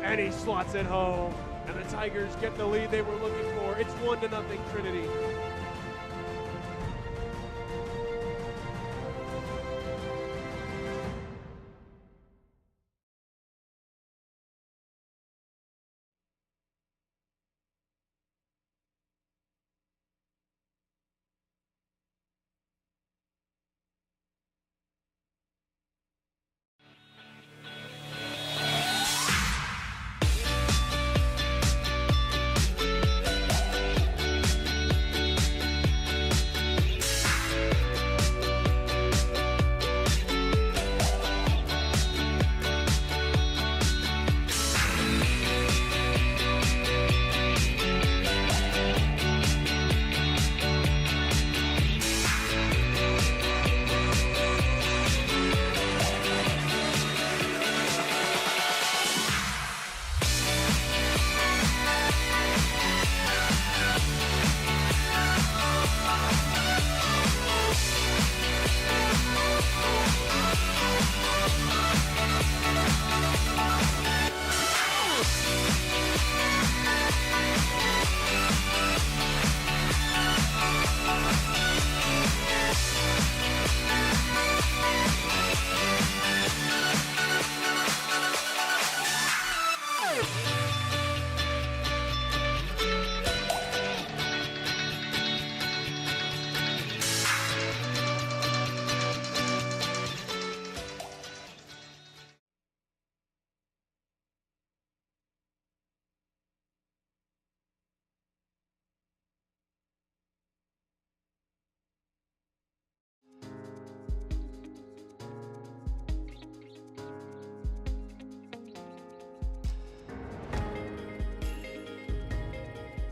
And he slots it home. And the Tigers get the lead they were looking for. It's 1-0 Trinity.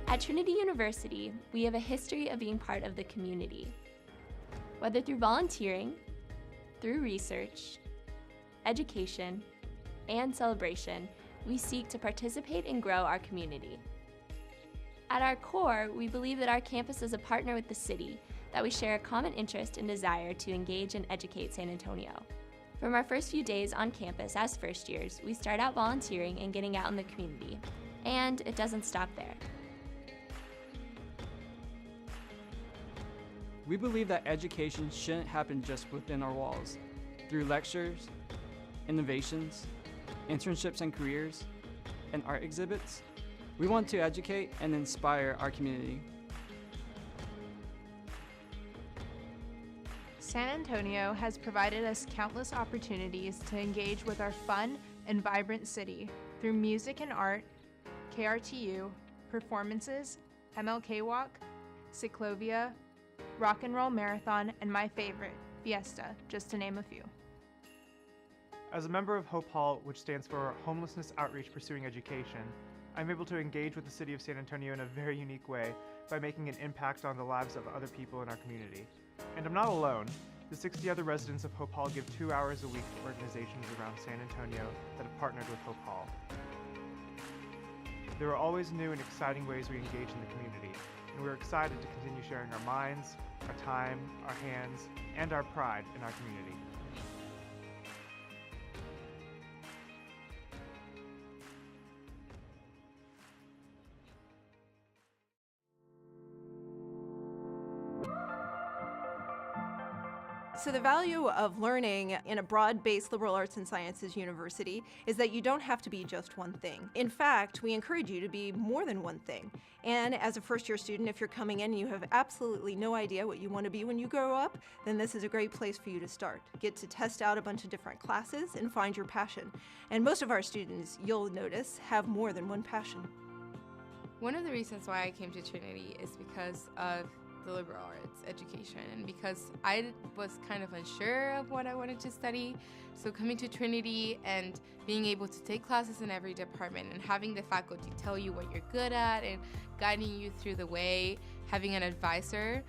At Trinity University, we have a history of being part of the community. Whether through volunteering, through research, education, and celebration, we seek to participate and grow our community. At our core, we believe that our campus is a partner with the city, that we share a common interest and desire to engage and educate San Antonio. From our first few days on campus as first years, we start out volunteering and getting out in the community. And it doesn't stop there. We believe that education shouldn't happen just within our walls. Through lectures, innovations, internships and careers, and art exhibits, we want to educate and inspire our community. San Antonio has provided us countless opportunities to engage with our fun and vibrant city through music and art, KRTU, performances, MLK Walk, Ciclovia, Rock and Roll Marathon, and my favorite, Fiesta, just to name a few. As a member of Hope Hall, which stands for Homelessness Outreach Pursuing Education, I'm able to engage with the city of San Antonio in a very unique way by making an impact on the lives of other people in our community. And I'm not alone. The 60 other residents of Hope Hall give 2 hours a week to organizations around San Antonio that have partnered with Hope Hall. There are always new and exciting ways we engage in the community, and we're excited to continue sharing our minds, our time, our hands, and our pride in our community. So the value of learning in a broad-based liberal arts and sciences university is that you don't have to be just one thing. In fact, we encourage you to be more than one thing. And as a first-year student, if you're coming in and you have absolutely no idea what you want to be when you grow up, then this is a great place for you to start. Get to test out a bunch of different classes and find your passion. And most of our students, you'll notice, have more than one passion. One of the reasons why I came to Trinity is because of the liberal arts education, and because I was kind of unsure of what I wanted to study. So coming to Trinity and being able to take classes in every department and having the faculty tell you what you're good at and guiding you through the way, having an advisor,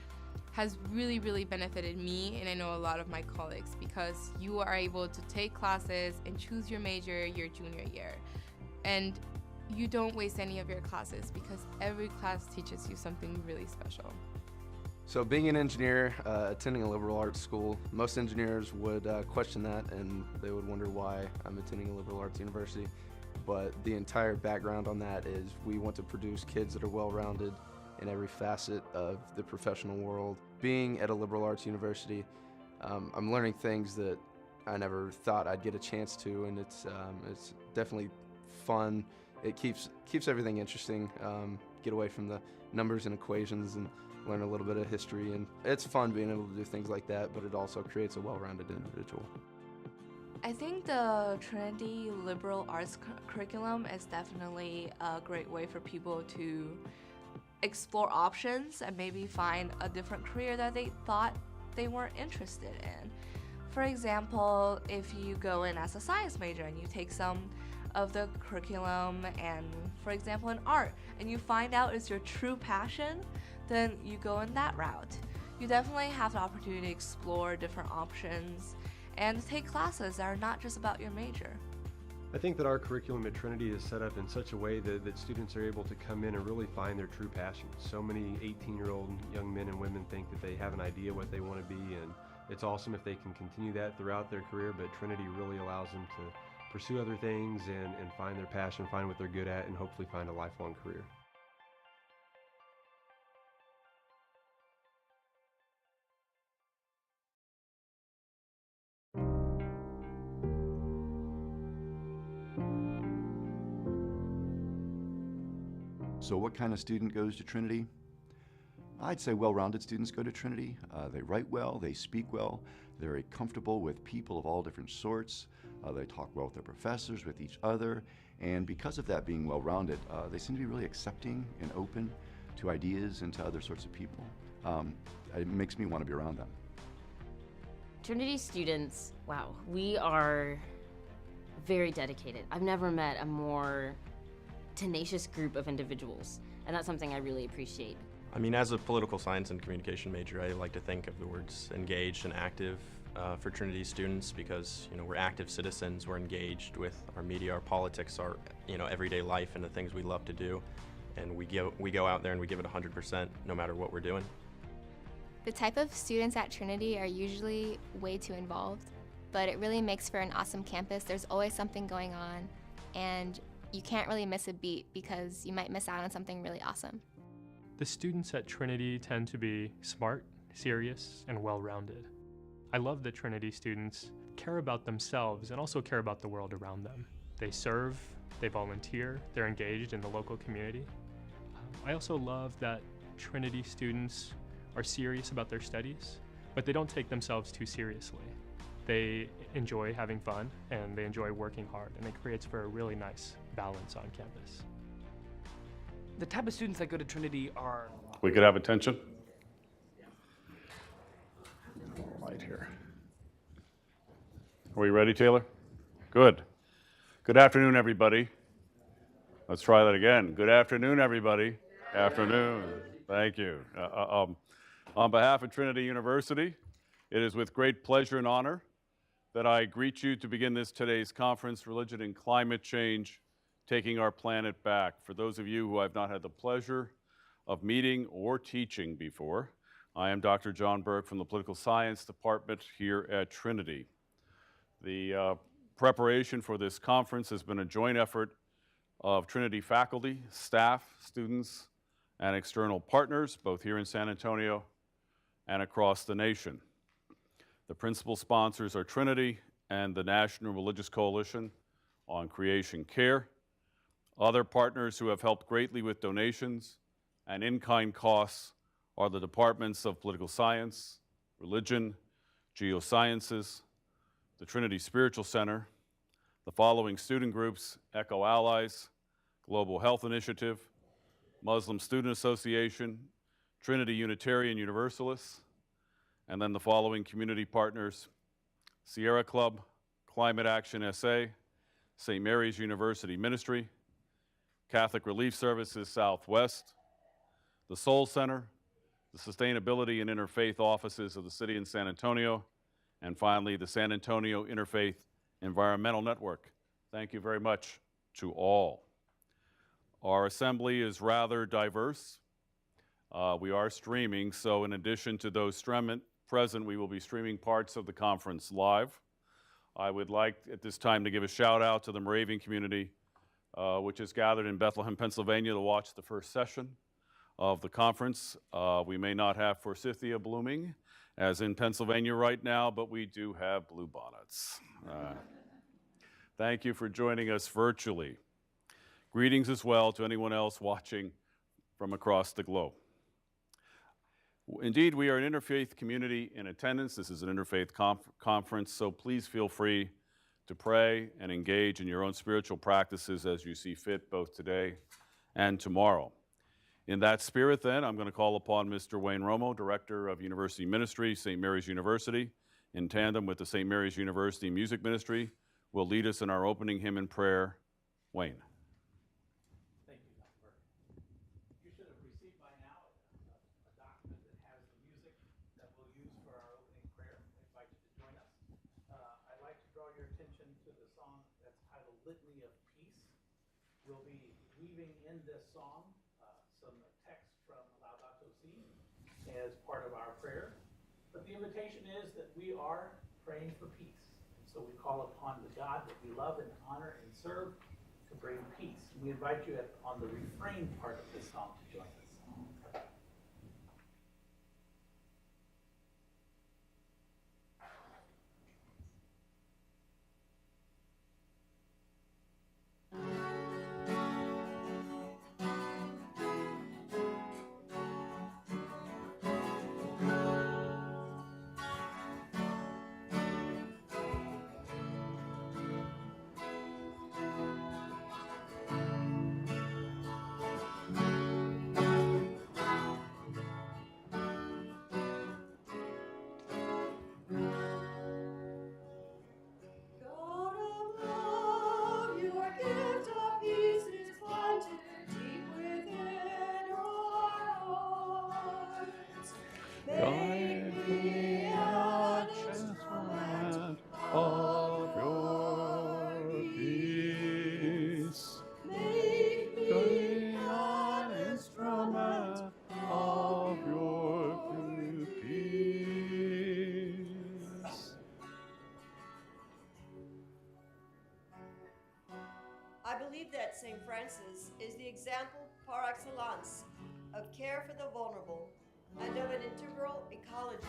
has really, really benefited me, and I know a lot of my colleagues, because you are able to take classes and choose your major your junior year. And you don't waste any of your classes because every class teaches you something really special. So being an engineer, attending a liberal arts school, most engineers would question that, and they would wonder why I'm attending a liberal arts university. but the entire background on that is we want to produce kids that are well-rounded in every facet of the professional world. Being at a liberal arts university, I'm learning things that I never thought I'd get a chance to, and it's definitely fun. It keeps everything interesting. Get away from the numbers and equations and learn a little bit of history, and it's fun being able to do things like that, but it also creates a well-rounded individual. I think the Trinity liberal arts curriculum is definitely a great way for people to explore options and maybe find a different career that they thought they weren't interested in. For example, if you go in as a science major and you take some of the curriculum and, for example, in art, and you find out it's your true passion, then you go in that route. You definitely have the opportunity to explore different options and take classes that are not just about your major. I think that our curriculum at Trinity is set up in such a way that students are able to come in and really find their true passion. So many 18-year-old young men and women think that they have an idea what they want to be, and it's awesome if they can continue that throughout their career, but Trinity really allows them to pursue other things and find their passion, find what they're good at, and hopefully find a lifelong career. So what kind of student goes to Trinity? I'd say well-rounded students go to Trinity. They write well, they speak well, they're very comfortable with people of all different sorts. They talk well with their professors, with each other, and because of that being well-rounded, they seem to be really accepting and open to ideas and to other sorts of people. It makes me want to be around them. Trinity students, wow, we are very dedicated. I've never met a more tenacious group of individuals, and that's something I really appreciate. I mean, as a political science and communication major, I like to think of the words engaged and active for Trinity students, because we're active citizens, we're engaged with our media, our politics, our everyday life, and the things we love to do, and we go out there and we give it 100% no matter what we're doing. The type of students at Trinity are usually way too involved, but it really makes for an awesome campus. There's always something going on, and you can't really miss a beat because you might miss out on something really awesome. The students at Trinity tend to be smart, serious, and well-rounded. I love that Trinity students care about themselves and also care about the world around them. They serve, they volunteer, they're engaged in the local community. I also love that Trinity students are serious about their studies, but they don't take themselves too seriously. They enjoy having fun and they enjoy working hard, and it creates for a really nice balance on campus. The type of students that go to Trinity are... We could have attention. Right here. Are we ready, Taylor? Good. Good afternoon, everybody. Let's try that again. Good afternoon, everybody. Afternoon. Thank you. On behalf of Trinity University, it is with great pleasure and honor that I greet you to begin today's conference, Religion and Climate Change, Taking Our Planet Back. For those of you who I've not had the pleasure of meeting or teaching before, I am Dr. John Burke from the Political Science Department here at Trinity. The preparation for this conference has been a joint effort of Trinity faculty, staff, students, and external partners, both here in San Antonio and across the nation. The principal sponsors are Trinity and the National Religious Coalition on Creation Care. Other partners who have helped greatly with donations and in-kind costs are the Departments of Political Science, Religion, Geosciences, the Trinity Spiritual Center, the following student groups: Echo Allies, Global Health Initiative, Muslim Student Association, Trinity Unitarian Universalists, and then the following community partners: Sierra Club, Climate Action SA, St. Mary's University Ministry, Catholic Relief Services Southwest, the Soul Center, the Sustainability and Interfaith Offices of the City in San Antonio, and finally, the San Antonio Interfaith Environmental Network. Thank you very much to all. Our assembly is rather diverse. We are streaming, so in addition to those present, we will be streaming parts of the conference live. I would like at this time to give a shout out to the Moravian community which is gathered in Bethlehem, Pennsylvania to watch the first session of the conference. We may not have forsythia blooming, as in Pennsylvania right now, but we do have bluebonnets. Thank you for joining us virtually. Greetings as well to anyone else watching from across the globe. Indeed, we are an interfaith community in attendance. This is an interfaith conference, so please feel free to pray and engage in your own spiritual practices as you see fit, both today and tomorrow. In that spirit, then, I'm going to call upon Mr. Wayne Romo, Director of University Ministry, St. Mary's University, in tandem with the St. Mary's University Music Ministry, will lead us in our opening hymn and prayer. Wayne. Thank you, Dr. Burke. You should have received by now a document that has the music that we'll use for our opening prayer. I invite you to join us. I'd like to draw your attention to the song that's titled Litany of Peace. We'll be weaving in this song some text from Laudato Si as part of our prayer. But the invitation is that we are praying for peace. So we call upon the God that we love and honor and serve to bring peace. We invite you on the refrain part of this song to join us. I believe that St. Francis is the example par excellence of care for the vulnerable and of an integral ecology,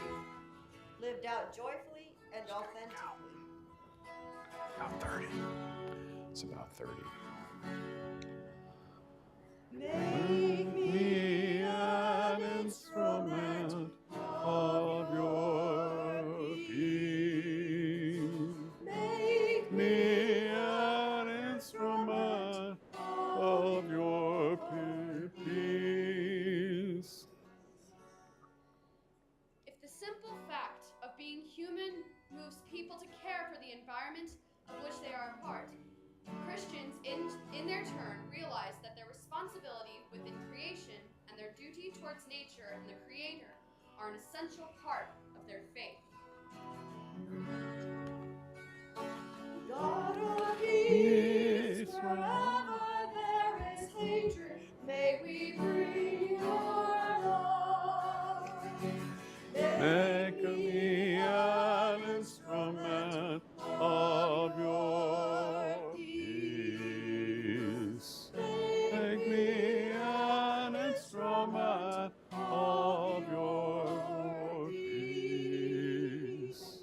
lived out joyfully and authentically. About 30. It's about 30. Make me an instrument of your peace. Make me an instrument of your peace. If the simple fact of being human moves people to care for the environment of which they are a part, Christians in their turn realize that their responsibility within creation and their duty towards nature and the Creator are an essential part of their faith. God of peace, wherever there is hatred, may we bring your love. Make me an instrument of your peace. Make me an instrument of your peace.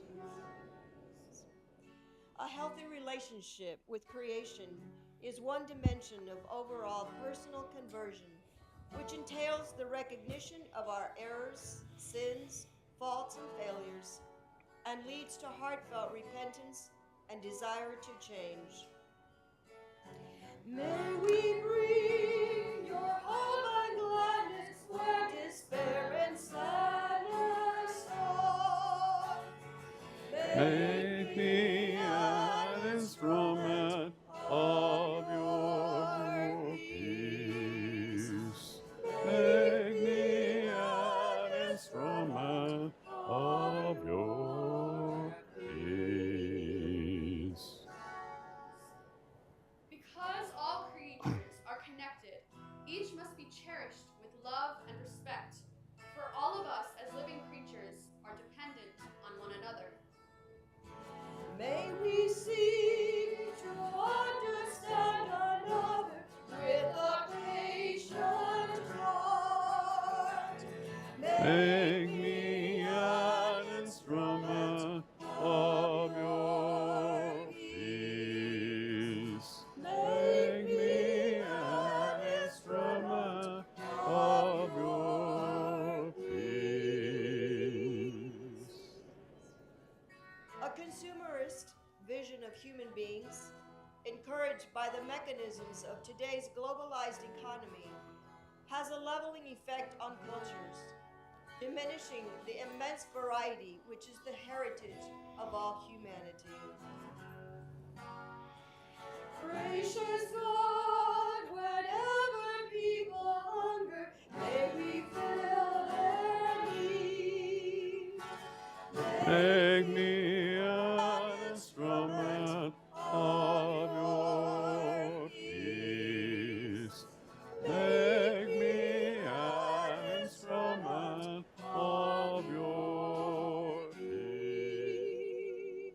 A healthy relationship with creation is one dimension of overall personal conversion, which entails the recognition of our errors, sins, faults, and failures, and leads to heartfelt repentance and desire to change. May we bring your hope and gladness where despair and sadness are. Make me an instrument of your peace. Make me an instrument of your peace. Because all creatures are connected, each must be cherished with love and respect, for all of us as living creatures are dependent on one another. May we seek to understand another. mechanisms of today's globalized economy has a leveling effect on cultures, diminishing the immense variety which is the heritage of all humanity. Gracious God, whenever people hunger, may we fill their need. Make me an instrument of your peace. Make me an instrument of your peace.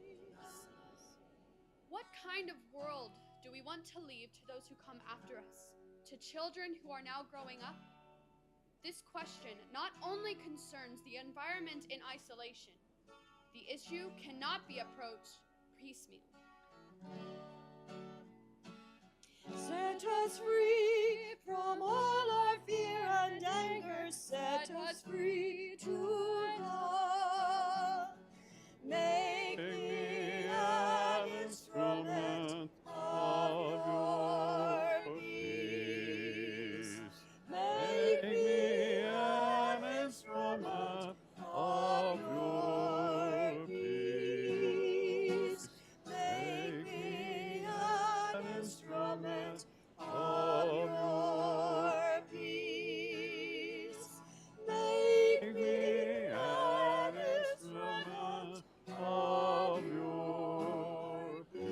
What kind of world do we want to leave to those who come after us, to children who are now growing up? This question not only concerns the environment in isolation, the issue cannot be approached piecemeal. Set us free from all our fear and anger. Set us free to love. Make me an instrument of your peace. Make me an instrument of your peace. Make me an instrument of your peace. Make me an instrument of your peace.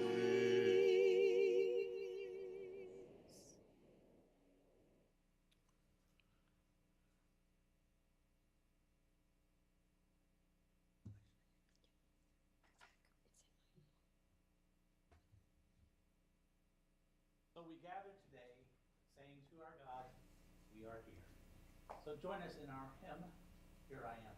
So we gather today, saying to our God, we are here. So join us in our hymn, Here I Am, Lord.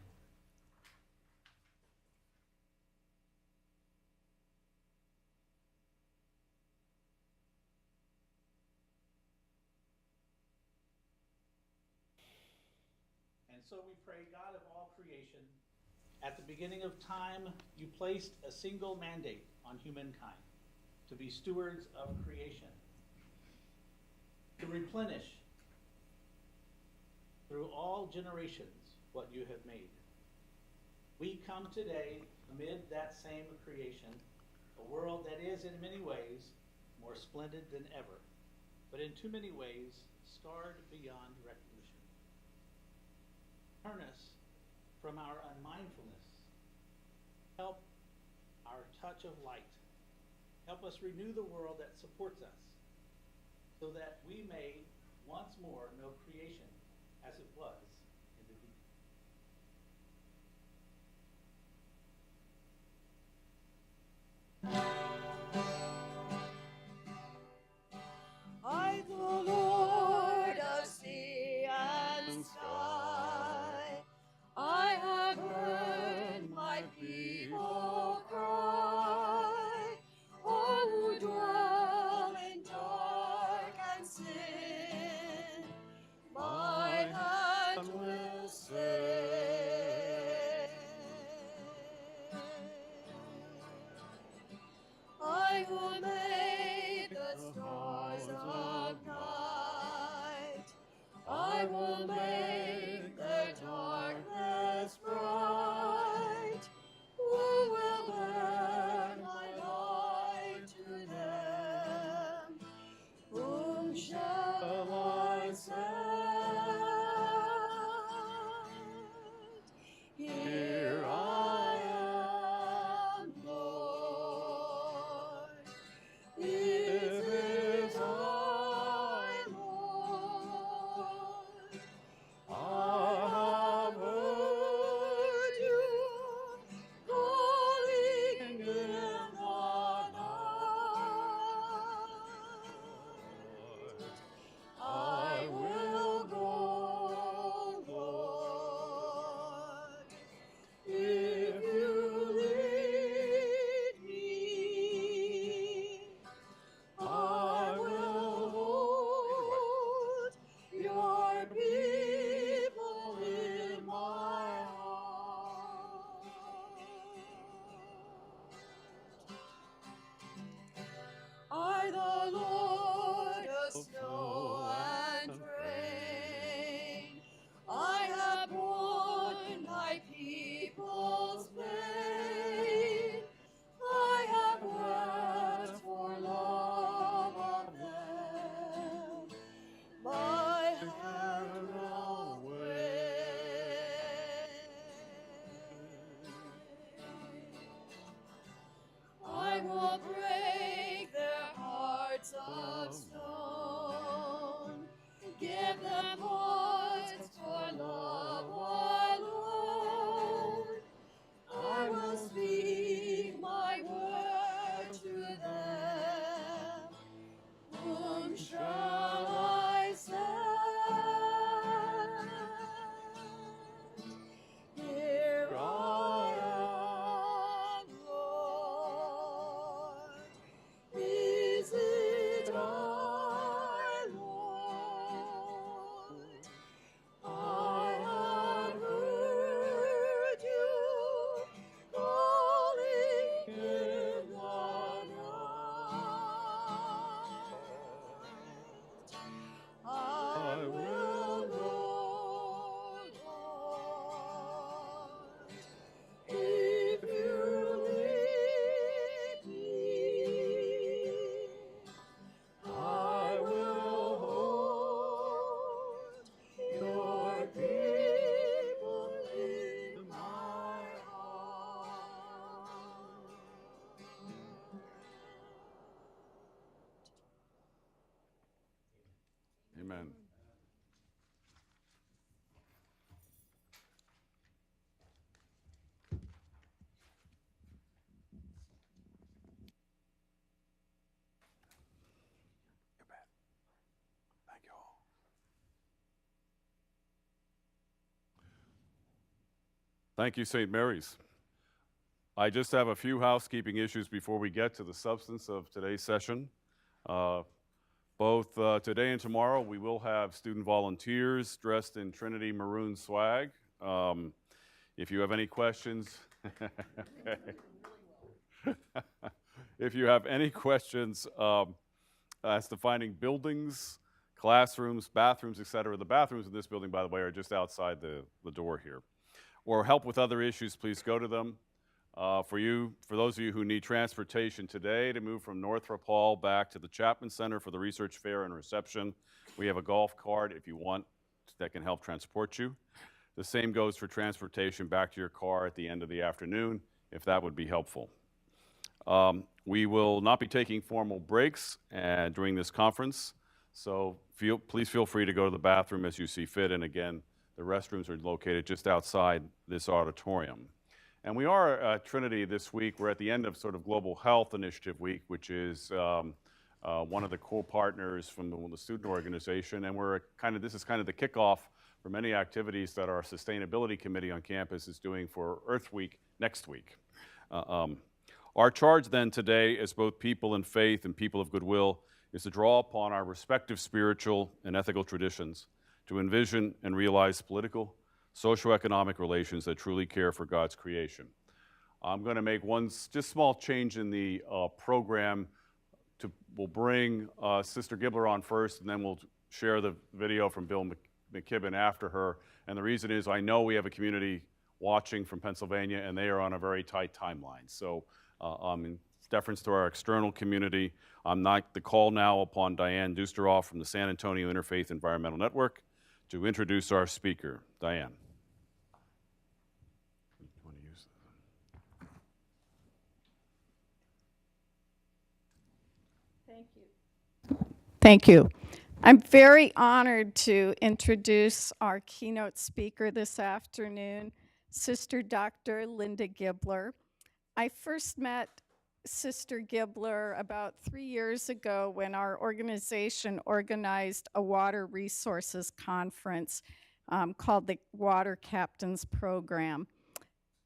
And so we pray, God of all creation, at the beginning of time, you placed a single mandate on humankind, to be stewards of creation, to replenish through all generations what you have made. We come today amid that same creation, a world that is in many ways more splendid than ever, but in too many ways scarred beyond recognition. Turn us from our unmindfulness. Help our touch of light. Help us renew the world that supports us, so that we may once more know creation as it was in the beginning. I, the Lord of sea and sky, I have heard my people cry, all who dwell in dark and sin, my hand will stay. I who made the stars of night, I will make their darkness bright. Who will bear my light to them? Whom shall I send? Here I am, Lord. It is I, Lord. I will go, Lord. If you lead me, I will hold your people in my heart. Amen. Thank you all. Thank you, St. Mary's. I just have a few housekeeping issues before we get to the substance of today's session. Both today and tomorrow, we will have student volunteers dressed in Trinity maroon swag. If you have any questions, if you have any questions as to finding buildings, classrooms, bathrooms, etc., the bathrooms in this building, by the way, are just outside the door here, or help with other issues, please go to them. For those of you who need transportation today to move from Northrop Hall back to the Chapman Center for the research fair and reception, we have a golf cart if you want that can help transport you. The same goes for transportation back to your car at the end of the afternoon, if that would be helpful. We will not be taking formal breaks during this conference, so please feel free to go to the bathroom as you see fit, and again, the restrooms are located just outside this auditorium. And we are at Trinity this week. We're at the end of sort of Global Health Initiative Week, which is one of the core partners from the student organization. And this is kind of the kickoff for many activities that our Sustainability Committee on campus is doing for Earth Week next week. Our charge then today as both people in faith and people of goodwill is to draw upon our respective spiritual and ethical traditions to envision and realize political, socioeconomic relations that truly care for God's creation. I'm going to make one just small change in the program. We'll bring Sister Gibler on first, and then we'll share the video from Bill McKibben after her. And the reason is I know we have a community watching from Pennsylvania, and they are on a very tight timeline. So in deference to our external community, I'm not the call now upon Diane Dusteroff from the San Antonio Interfaith Environmental Network to introduce our speaker. Diane. Thank you. Thank you. I'm very honored to introduce our keynote speaker this afternoon, Sister Dr. Linda Gibler. I first met Sister Gibler about 3 years ago when our organization organized a water resources conference called the Water Captains Program.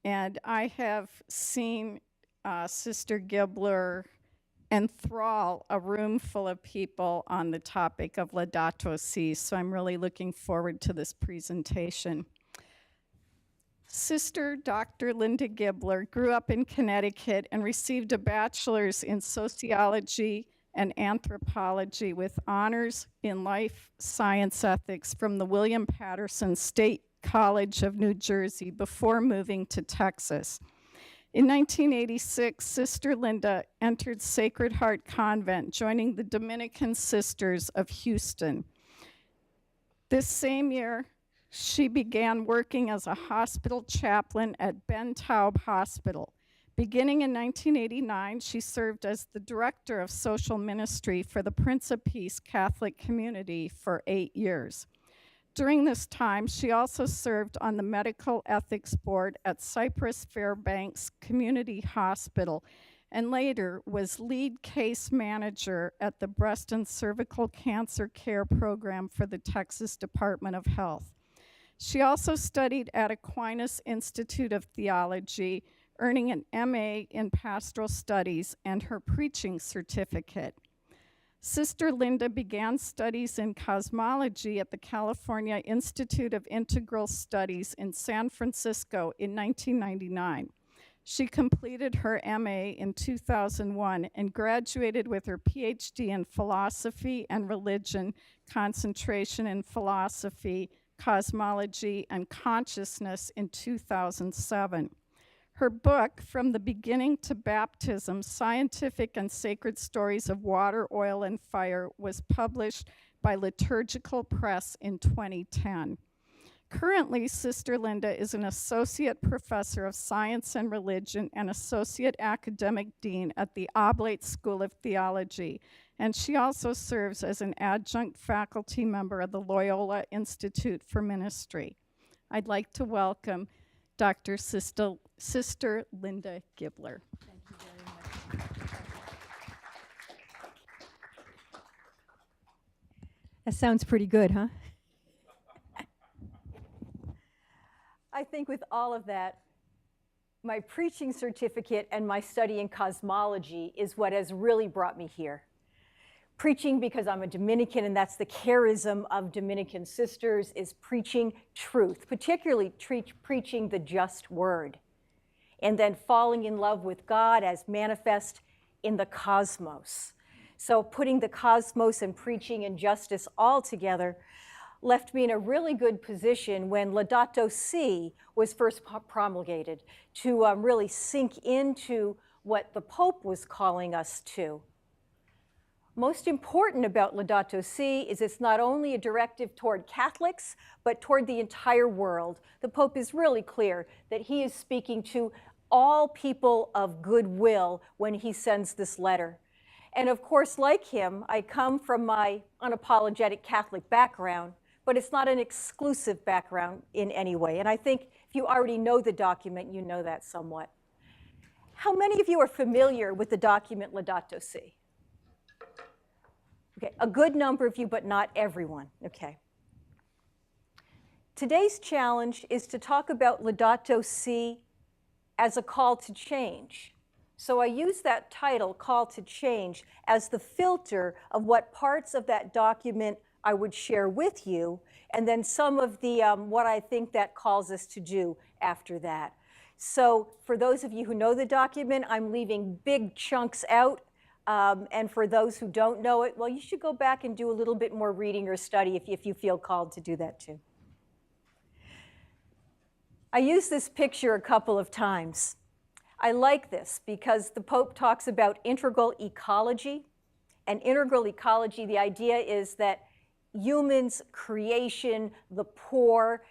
And I have seen Sister Gibler enthrall a room full of people on the topic of Laudato Si, so I'm really looking forward to this presentation. Sister Dr. Linda Gibler grew up in Connecticut and received a bachelor's in sociology and anthropology with honors in life science ethics from the William Patterson State College of New Jersey before moving to Texas. In 1986, Sister Linda entered Sacred Heart Convent, joining the Dominican Sisters of Houston. This same year, she began working as a hospital chaplain at Ben Taub Hospital. Beginning in 1989, she served as the director of social ministry for the Prince of Peace Catholic community for 8 years. During this time, she also served on the Medical Ethics Board at Cypress Fairbanks Community Hospital, and later was lead case manager at the Breast and Cervical Cancer Care Program for the Texas Department of Health. She also studied at Aquinas Institute of Theology, earning an MA in Pastoral Studies and her preaching certificate. Sister Linda began studies in cosmology at the California Institute of Integral Studies in San Francisco in 1999. She completed her MA in 2001 and graduated with her PhD in philosophy and religion, concentration in philosophy, cosmology, and consciousness in 2007. Her book, From the Beginning to Baptism, Scientific and Sacred Stories of Water, Oil, and Fire, was published by Liturgical Press in 2010. Currently, Sister Linda is an associate professor of science and religion and associate academic dean at the Oblate School of Theology, and she also serves as an adjunct faculty member of the Loyola Institute for Ministry. I'd like to welcome Dr. Sister Linda Gibler. Thank you very much. That sounds pretty good, huh? I think with all of that, my preaching certificate and my study in cosmology is what has really brought me here. Preaching because I'm a Dominican, and that's the charism of Dominican sisters, is preaching truth, particularly preaching the just word, and then falling in love with God as manifest in the cosmos. So putting the cosmos and preaching and justice all together left me in a really good position when Laudato Si was first promulgated to really sink into what the Pope was calling us to. Most important about Laudato Si is it's not only a directive toward Catholics, but toward the entire world. The Pope is really clear that he is speaking to all people of goodwill when he sends this letter. And of course, like him, I come from my unapologetic Catholic background, but it's not an exclusive background in any way. And I think if you already know the document, you know that somewhat. How many of you are familiar with the document Laudato Si? Okay, a good number of you, but not everyone. Okay. Today's challenge is to talk about Laudato Si as a call to change. So I use that title, Call to Change, as the filter of what parts of that document I would share with you, and then some of the what I think that calls us to do after that. So for those of you who know the document, I'm leaving big chunks out. And for those who don't know it, well, you should go back and do a little bit more reading or study if you feel called to do that too. I used this picture a couple of times. I like this because the Pope talks about integral ecology. And integral ecology, the idea is that humans, creation, the poor,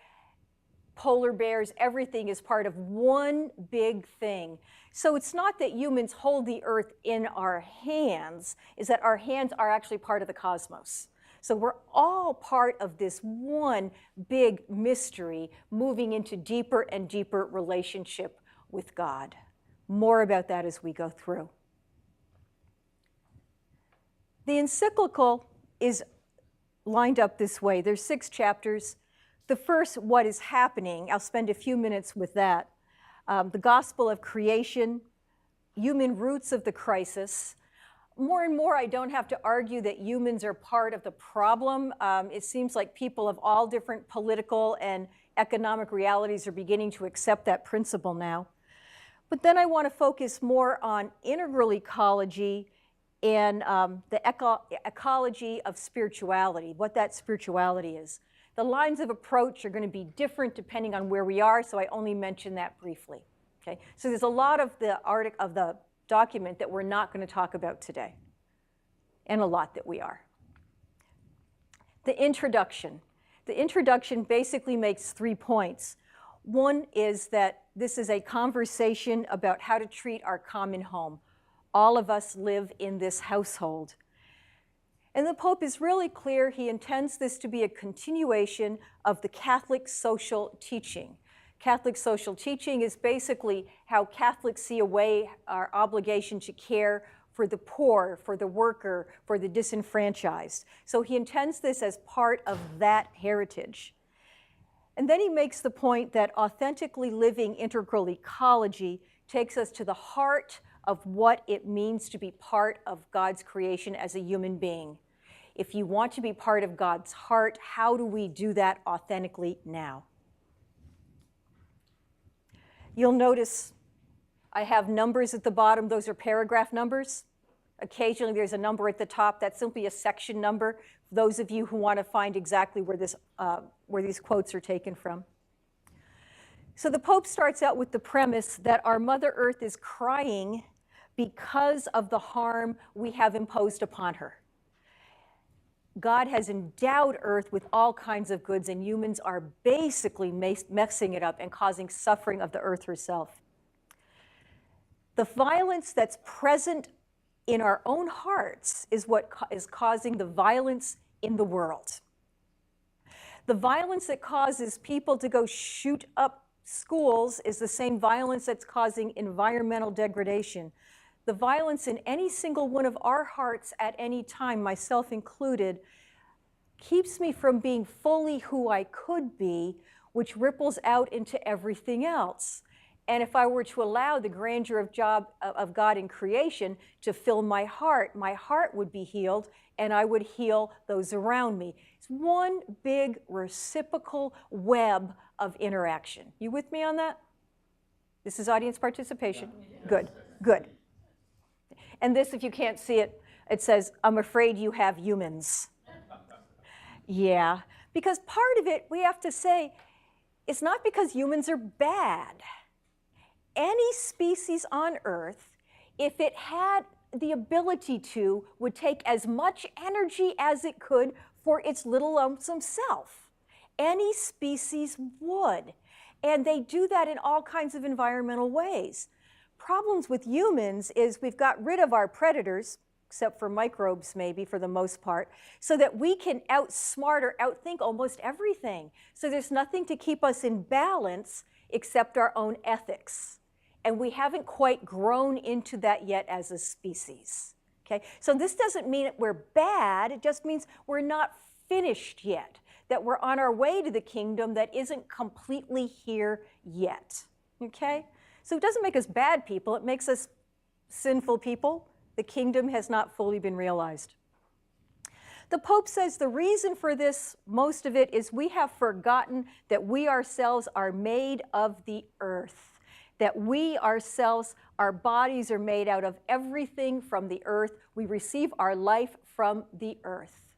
polar bears, everything is part of one big thing. So it's not that humans hold the earth in our hands, it's that our hands are actually part of the cosmos. So we're all part of this one big mystery moving into deeper and deeper relationship with God. More about that as we go through. The encyclical is lined up this way. There's 6 chapters. The first, What is Happening, I'll spend a few minutes with that. The Gospel of Creation, Human Roots of the Crisis. More and more, I don't have to argue that humans are part of the problem. It seems like people of all different political and economic realities are beginning to accept that principle now. But then I want to focus more on integral ecology and the ecology of spirituality, what that spirituality is. The lines of approach are going to be different depending on where we are, so I only mention that briefly. Okay? So there's a lot of the document that we're not going to talk about today, and a lot that we are. The introduction. The introduction basically makes 3 points. One is that this is a conversation about how to treat our common home. All of us live in this household. And the Pope is really clear he intends this to be a continuation of the Catholic social teaching. Catholic social teaching is basically how Catholics see a way, our obligation to care for the poor, for the worker, for the disenfranchised. So he intends this as part of that heritage. And then he makes the point that authentically living integral ecology takes us to the heart of what it means to be part of God's creation as a human being. If you want to be part of God's heart, how do we do that authentically now? You'll notice I have numbers at the bottom. Those are paragraph numbers. Occasionally there's a number at the top. That's simply a section number. For those of you who want to find exactly where these quotes are taken from. So the Pope starts out with the premise that our Mother Earth is crying because of the harm we have imposed upon her. God has endowed Earth with all kinds of goods, and humans are basically messing it up and causing suffering of the Earth herself. The violence that's present in our own hearts is what is causing the violence in the world. The violence that causes people to go shoot up schools is the same violence that's causing environmental degradation. The violence in any single one of our hearts at any time, myself included, keeps me from being fully who I could be, which ripples out into everything else. And if I were to allow the grandeur of God in creation to fill my heart would be healed, and I would heal those around me. It's one big reciprocal web of interaction. You with me on that? This is audience participation? Yeah. Good, good. And this, if you can't see it, it says, I'm afraid you have humans. Yeah, because part of it, we have to say, it's not because humans are bad. Any species on Earth, if it had the ability to, would take as much energy as it could for its little lonesome self. Any species would. And they do that in all kinds of environmental ways. Problems with humans is we've got rid of our predators, except for microbes maybe for the most part, so that we can outsmart or outthink almost everything. So there's nothing to keep us in balance except our own ethics. And we haven't quite grown into that yet as a species. Okay? So this doesn't mean that we're bad, it just means we're not finished yet, that we're on our way to the kingdom that isn't completely here yet. Okay? So it doesn't make us bad people, it makes us sinful people. The kingdom has not fully been realized. The Pope says the reason for this, most of it, is we have forgotten that we ourselves are made of the earth. That we ourselves, our bodies are made out of everything from the earth. We receive our life from the earth.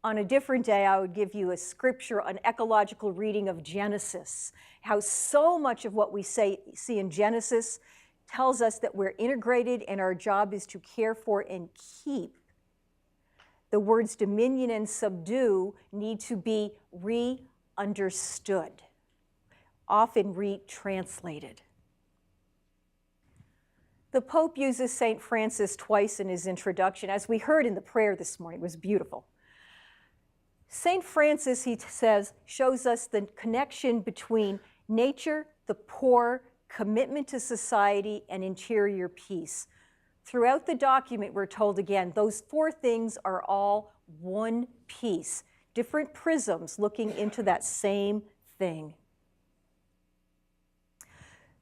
On a different day, I would give you a scripture, an ecological reading of Genesis, how so much of what we see in Genesis tells us that we're integrated and our job is to care for and keep. The words dominion and subdue need to be re-understood, often retranslated. The Pope uses St. Francis twice in his introduction, as we heard in the prayer this morning. It was beautiful. St. Francis, he says, shows us the connection between nature, the poor, commitment to society, and interior peace. Throughout the document, we're told again, those four things are all one piece, different prisms looking into that same thing.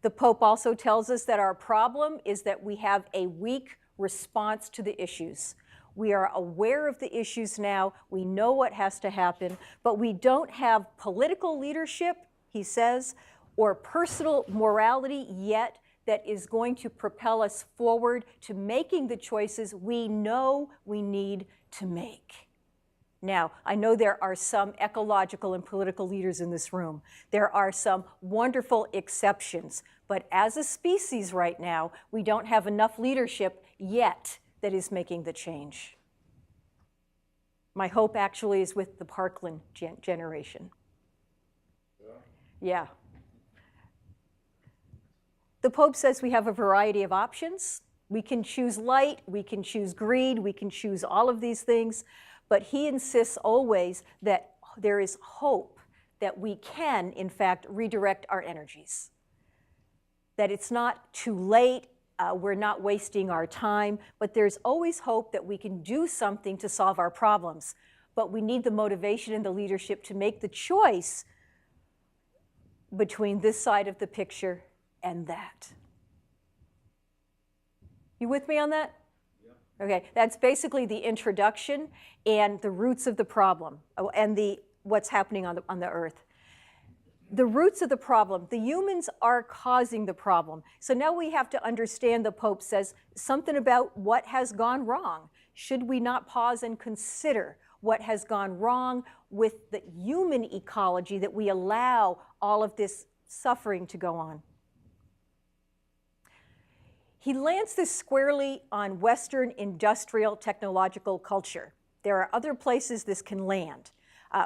The Pope also tells us that our problem is that we have a weak response to the issues. We are aware of the issues now, we know what has to happen, but we don't have political leadership, he says, or personal morality yet that is going to propel us forward to making the choices we know we need to make. Now, I know there are some ecological and political leaders in this room. There are some wonderful exceptions, but as a species right now, we don't have enough leadership yet that is making the change. My hope actually is with the Parkland generation. Yeah. The Pope says we have a variety of options. We can choose light, we can choose greed, we can choose all of these things, but he insists always that there is hope that we can, in fact, redirect our energies. That it's not too late, we're not wasting our time, but there's always hope that we can do something to solve our problems. But we need the motivation and the leadership to make the choice between this side of the picture and that. You with me on that? Yeah. Okay, that's basically the introduction and the roots of the problem and what's happening on the earth. the roots of the problem. The humans are causing the problem. So now we have to understand, the Pope says, something about what has gone wrong. Should we not pause and consider what has gone wrong with the human ecology that we allow all of this suffering to go on? He lands this squarely on Western industrial technological culture. There are other places this can land.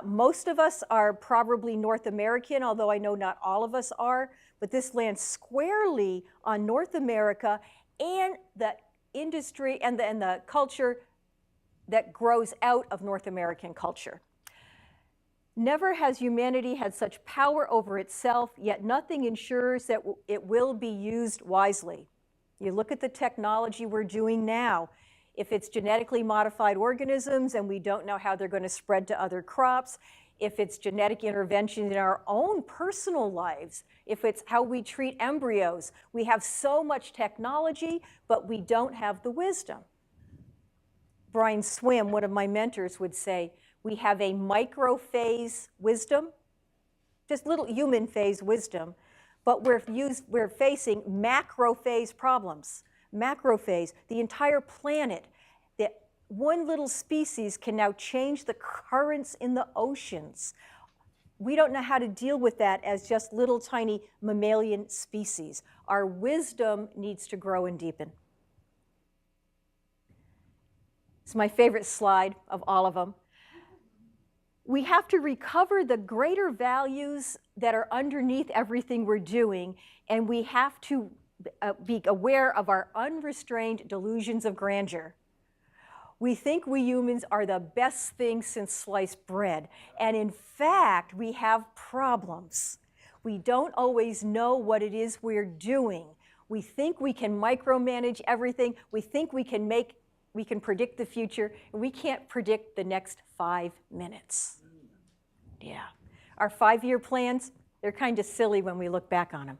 Most of us are probably North American, although I know not all of us are, but this lands squarely on North America and the industry and the culture that grows out of North American culture. Never has humanity had such power over itself, yet nothing ensures that it will be used wisely. You look at the technology we're doing now. If it's genetically modified organisms and we don't know how they're going to spread to other crops, if it's genetic intervention in our own personal lives, if it's how we treat embryos, we have so much technology, but we don't have the wisdom. Brian Swim, one of my mentors, would say, we have a microphase wisdom, just little human phase wisdom, but we're facing macrophase problems. Macrophase, the entire planet, that one little species can now change the currents in the oceans. We don't know how to deal with that as just little tiny mammalian species. Our wisdom needs to grow and deepen. It's my favorite slide of all of them. We have to recover the greater values that are underneath everything we're doing, and we have to be aware of our unrestrained delusions of grandeur. We think we humans are the best thing since sliced bread, and in fact, we have problems. We don't always know what it is we're doing. We think we can micromanage everything. We think we can predict the future, and we can't predict the next 5 minutes. Yeah. Our 5-year plans, they're kind of silly when we look back on them.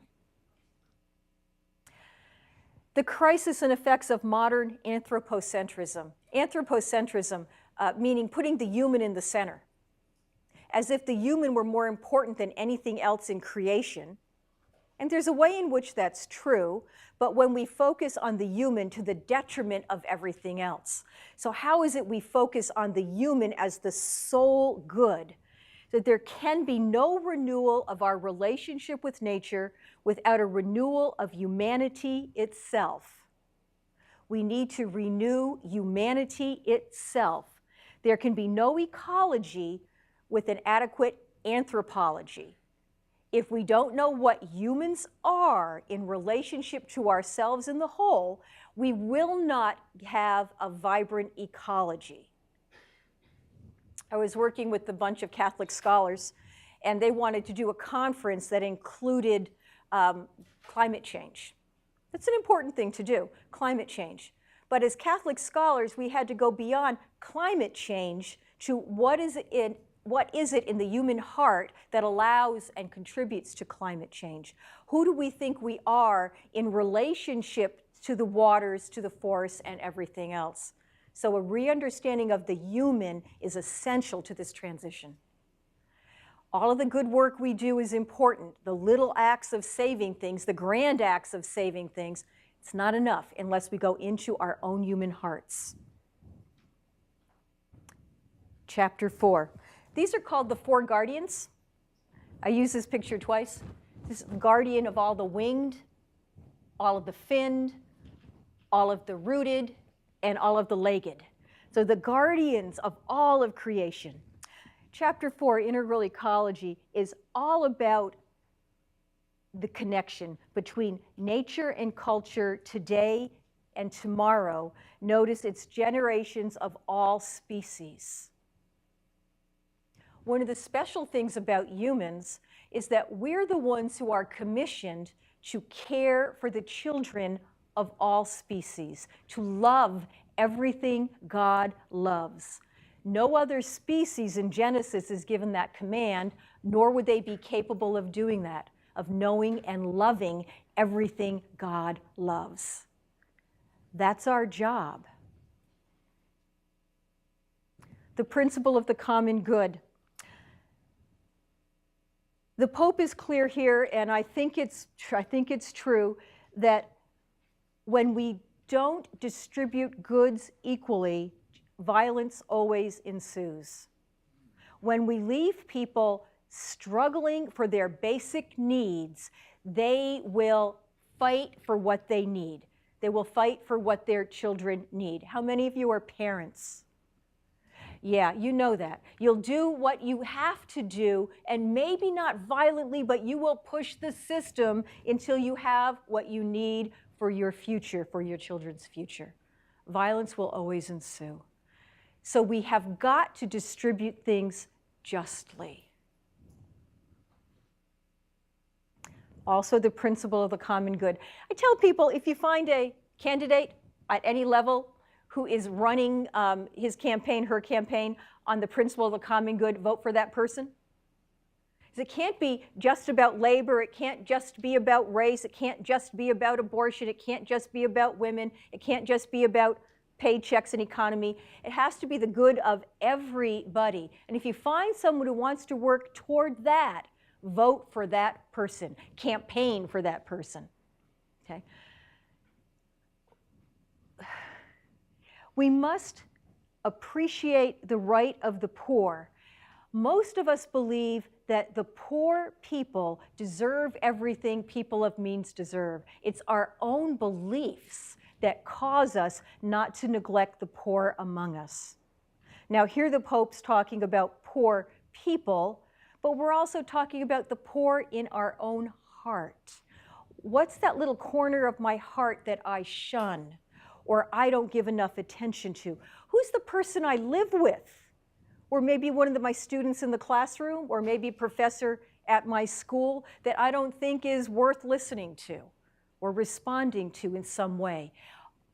The crisis and effects of modern anthropocentrism. Anthropocentrism, meaning putting the human in the center, as if the human were more important than anything else in creation. And there's a way in which that's true, but when we focus on the human to the detriment of everything else. So how is it we focus on the human as the sole good? That there can be no renewal of our relationship with nature without a renewal of humanity itself. We need to renew humanity itself. There can be no ecology with an adequate anthropology. If we don't know what humans are in relationship to ourselves in the whole, we will not have a vibrant ecology. I was working with a bunch of Catholic scholars, and they wanted to do a conference that included climate change. That's an important thing to do, climate change. But as Catholic scholars, we had to go beyond climate change to what is it in the human heart that allows and contributes to climate change? Who do we think we are in relationship to the waters, to the forests, and everything else? So a re-understanding of the human is essential to this transition. All of the good work we do is important. The little acts of saving things, the grand acts of saving things, it's not enough unless we go into our own human hearts. Chapter 4. These are called the 4 guardians. I use this picture twice. This guardian of all the winged, all of the finned, all of the rooted, and all of the legged. So the guardians of all of creation. Chapter 4, Integral Ecology, is all about the connection between nature and culture today and tomorrow. Notice it's generations of all species. One of the special things about humans is that we're the ones who are commissioned to care for the children of all species, to love everything God loves. No other species in Genesis is given that command, nor would they be capable of doing that, of knowing and loving everything God loves. That's our job. The principle of the common good. The Pope is clear here, and I think it's true, that when we don't distribute goods equally, violence always ensues. When we leave people struggling for their basic needs, they will fight for what they need. They will fight for what their children need. How many of you are parents? Yeah, you know that. You'll do what you have to do, and maybe not violently, but you will push the system until you have what you need for your future, for your children's future. Violence will always ensue. So we have got to distribute things justly. Also, the principle of the common good. I tell people, if you find a candidate at any level who is running his campaign, her campaign, on the principle of the common good, vote for that person. It can't be just about labor, it can't just be about race, it can't just be about abortion, it can't just be about women, it can't just be about paychecks and economy. It has to be the good of everybody. And if you find someone who wants to work toward that, vote for that person, campaign for that person. Okay? We must appreciate the right of the poor. Most of us believe that the poor people deserve everything people of means deserve. It's our own beliefs that cause us not to neglect the poor among us. Now, here the Pope's talking about poor people, but we're also talking about the poor in our own heart. What's that little corner of my heart that I shun or I don't give enough attention to? Who's the person I live with? Or maybe one of my students in the classroom, or maybe a professor at my school that I don't think is worth listening to or responding to in some way.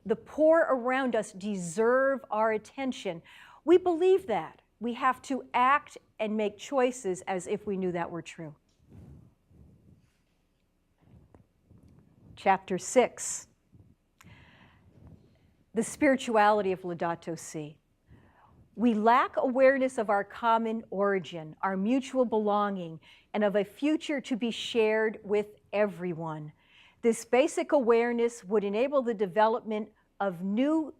The poor around us deserve our attention. We believe that. We have to act and make choices as if we knew that were true. Chapter 6, the spirituality of Laudato Si. We lack awareness of our common origin, our mutual belonging, and of a future to be shared with everyone. This basic awareness would enable the development of new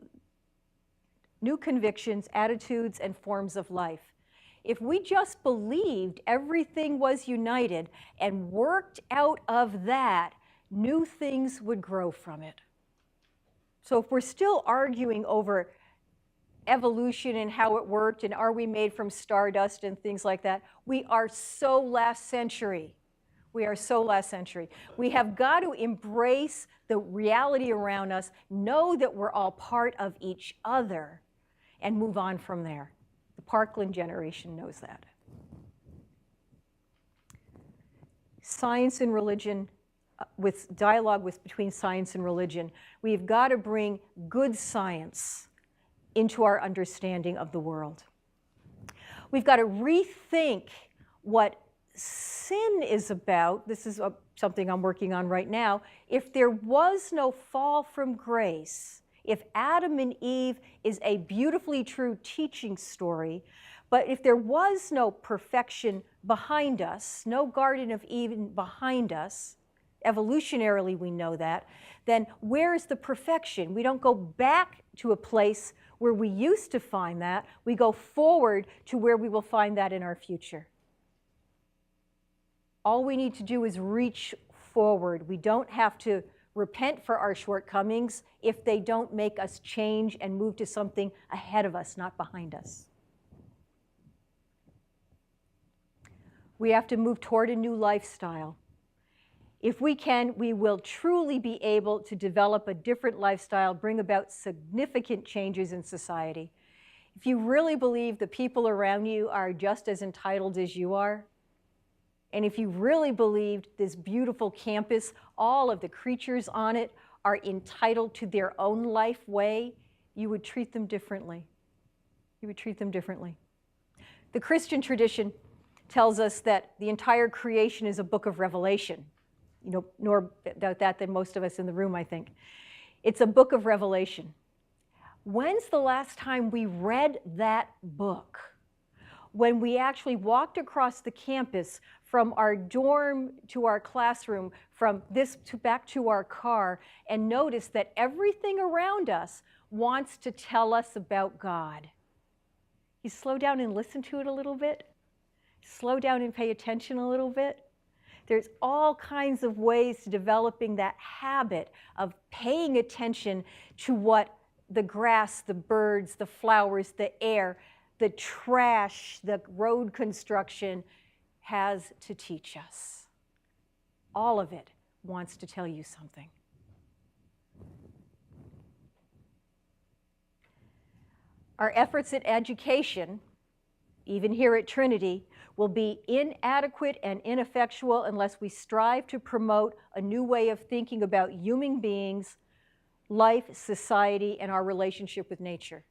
convictions, attitudes, and forms of life. If we just believed everything was united and worked out of that, new things would grow from it. So if we're still arguing over evolution and how it worked and are we made from stardust and things like that, we are so last century. We are so last century. We have got to embrace the reality around us, know that we're all part of each other, and move on from there. The Parkland generation knows that. Science and religion, with dialogue between science and religion, we've got to bring good science into our understanding of the world. We've got to rethink what sin is about. This is something I'm working on right now. If there was no fall from grace, if Adam and Eve is a beautifully true teaching story, but if there was no perfection behind us, no Garden of Eden behind us, evolutionarily we know that, then where is the perfection? We don't go back to a place where we used to find that. We go forward to where we will find that in our future. All we need to do is reach forward. We don't have to repent for our shortcomings if they don't make us change and move to something ahead of us, not behind us. We have to move toward a new lifestyle. If we can, we will truly be able to develop a different lifestyle, bring about significant changes in society. If you really believe the people around you are just as entitled as you are, and if you really believed this beautiful campus, all of the creatures on it are entitled to their own life way, you would treat them differently. You would treat them differently. The Christian tradition tells us that the entire creation is a book of Revelation. You know, more about that than most of us in the room, I think. It's a book of Revelation. When's the last time we read that book? when we actually walked across the campus from our dorm to our classroom, from this to back to our car, and noticed that everything around us wants to tell us about God. You slow down and listen to it a little bit. Slow down and pay attention a little bit. There's all kinds of ways to developing that habit of paying attention to what the grass, the birds, the flowers, the air, the trash, the road construction has to teach us. All of it wants to tell you something. Our efforts at education, even here at Trinity, will be inadequate and ineffectual unless we strive to promote a new way of thinking about human beings, life, society, and our relationship with nature.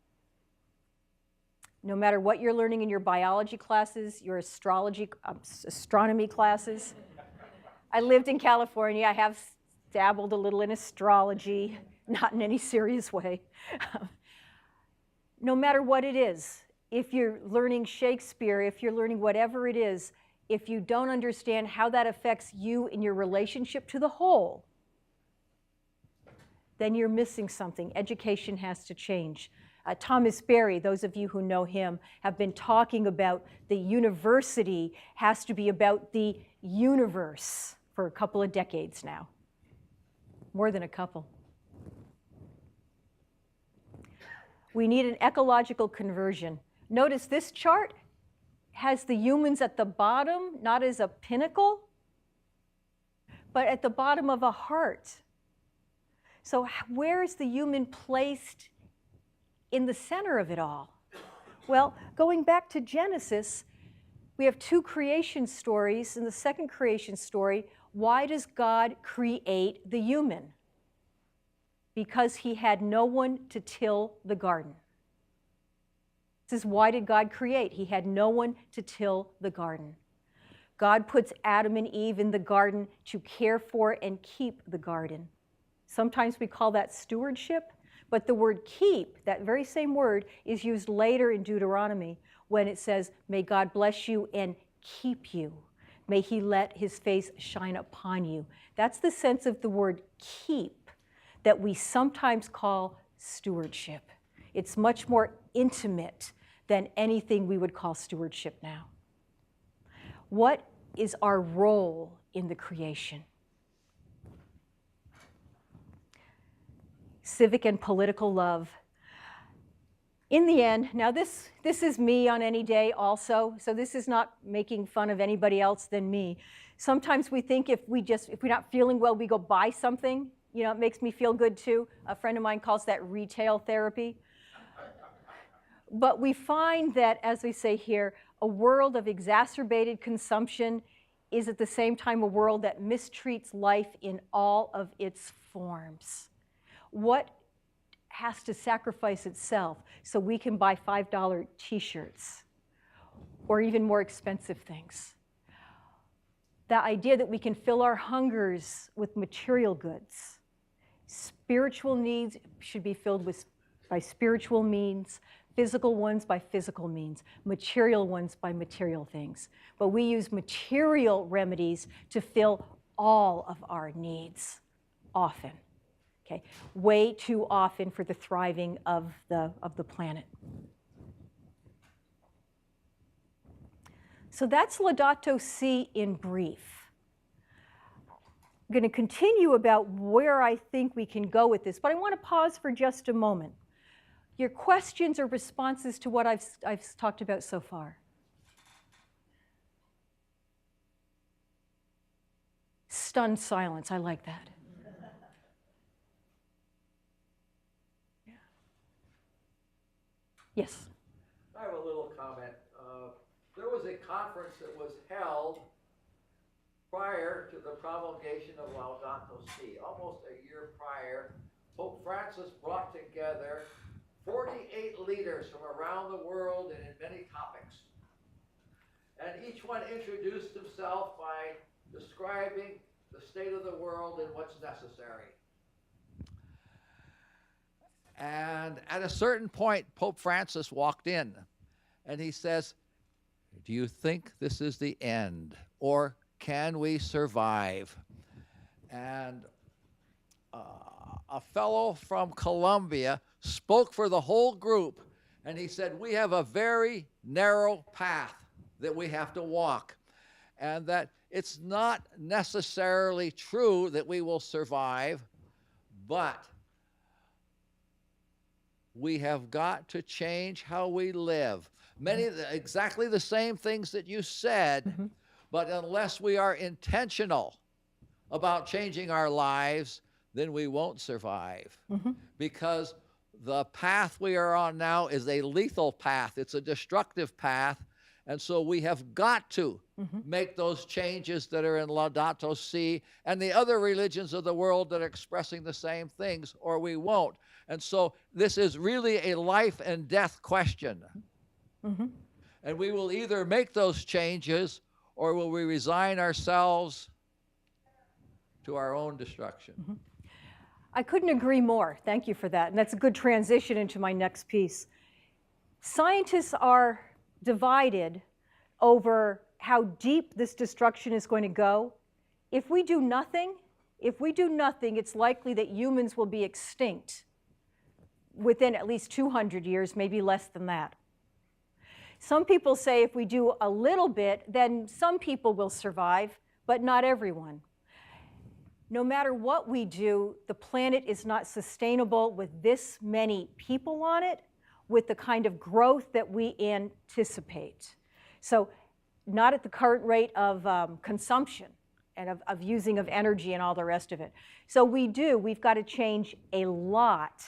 No matter what you're learning in your biology classes, your astronomy classes. I lived in California. I have dabbled a little in astrology, not in any serious way. No matter what it is, if you're learning Shakespeare, if you're learning whatever it is, if you don't understand how that affects you in your relationship to the whole, then you're missing something. Education has to change. Thomas Berry, those of you who know him, have been talking about the university has to be about the universe for a couple of decades now. More than a couple. We need an ecological conversion. Notice this chart has the humans at the bottom, not as a pinnacle, but at the bottom of a heart. So where is the human placed in the center of it all? Well, going back to Genesis, we have two creation stories. In the second creation story, why does God create the human? Because he had no one to till the garden. This is why did God create? He had no one to till the garden. God puts Adam and Eve in the garden to care for and keep the garden. Sometimes we call that stewardship, but the word keep, that very same word, is used later in Deuteronomy when it says, may God bless you and keep you. May he let his face shine upon you. That's the sense of the word keep that we sometimes call stewardship. It's much more intimate than anything we would call stewardship now. What is our role in the creation? Civic and political love. In the end, now this is me on any day also, so this is not making fun of anybody else than me. Sometimes we think if we're not feeling well, we go buy something. You know, it makes me feel good too. A friend of mine calls that retail therapy. But we find that, as we say here, a world of exacerbated consumption is at the same time a world that mistreats life in all of its forms. What has to sacrifice itself so we can buy $5 t-shirts or even more expensive things? The idea that we can fill our hungers with material goods. Spiritual needs should be filled by spiritual means, physical ones by physical means, material ones by material things. But we use material remedies to fill all of our needs, often. Okay, way too often for the thriving of the planet. So that's Laudato Si in brief. I'm going to continue about where I think we can go with this, but I want to pause for just a moment. Your questions or responses to what I've talked about so far? Stunned silence, I like that. Yes. I have a little comment. There was a conference that was held prior to the promulgation of Laudato Si, almost a year prior. Pope Francis brought together 48 leaders from around the world and in many topics. And each one introduced himself by describing the state of the world and what's necessary. And at a certain point, Pope Francis walked in and he says, Do you think this is the end? Or can we survive? And a fellow from Columbia spoke for the whole group, and he said, we have a very narrow path that we have to walk, and that it's not necessarily true that we will survive, but we have got to change how we live. Exactly the same things that you said, but unless we are intentional about changing our lives, then we won't survive. Because the path we are on now is a lethal path. It's a destructive path. And so we have got to make those changes that are in Laudato Si and the other religions of the world that are expressing the same things, or we won't. And so this is really a life and death question. And we will either make those changes, or will we resign ourselves to our own destruction. I couldn't agree more. Thank you for that. And that's a good transition into my next piece. Scientists are divided over how deep this destruction is going to go. If we do nothing, it's likely that humans will be extinct within at least 200 years, maybe less than that. Some people say if we do a little bit, then some people will survive, but not everyone. No matter what we do, the planet is not sustainable with this many people on it, with the kind of growth that we anticipate. So not at the current rate of consumption and of using of energy and all the rest of it. So we've got to change a lot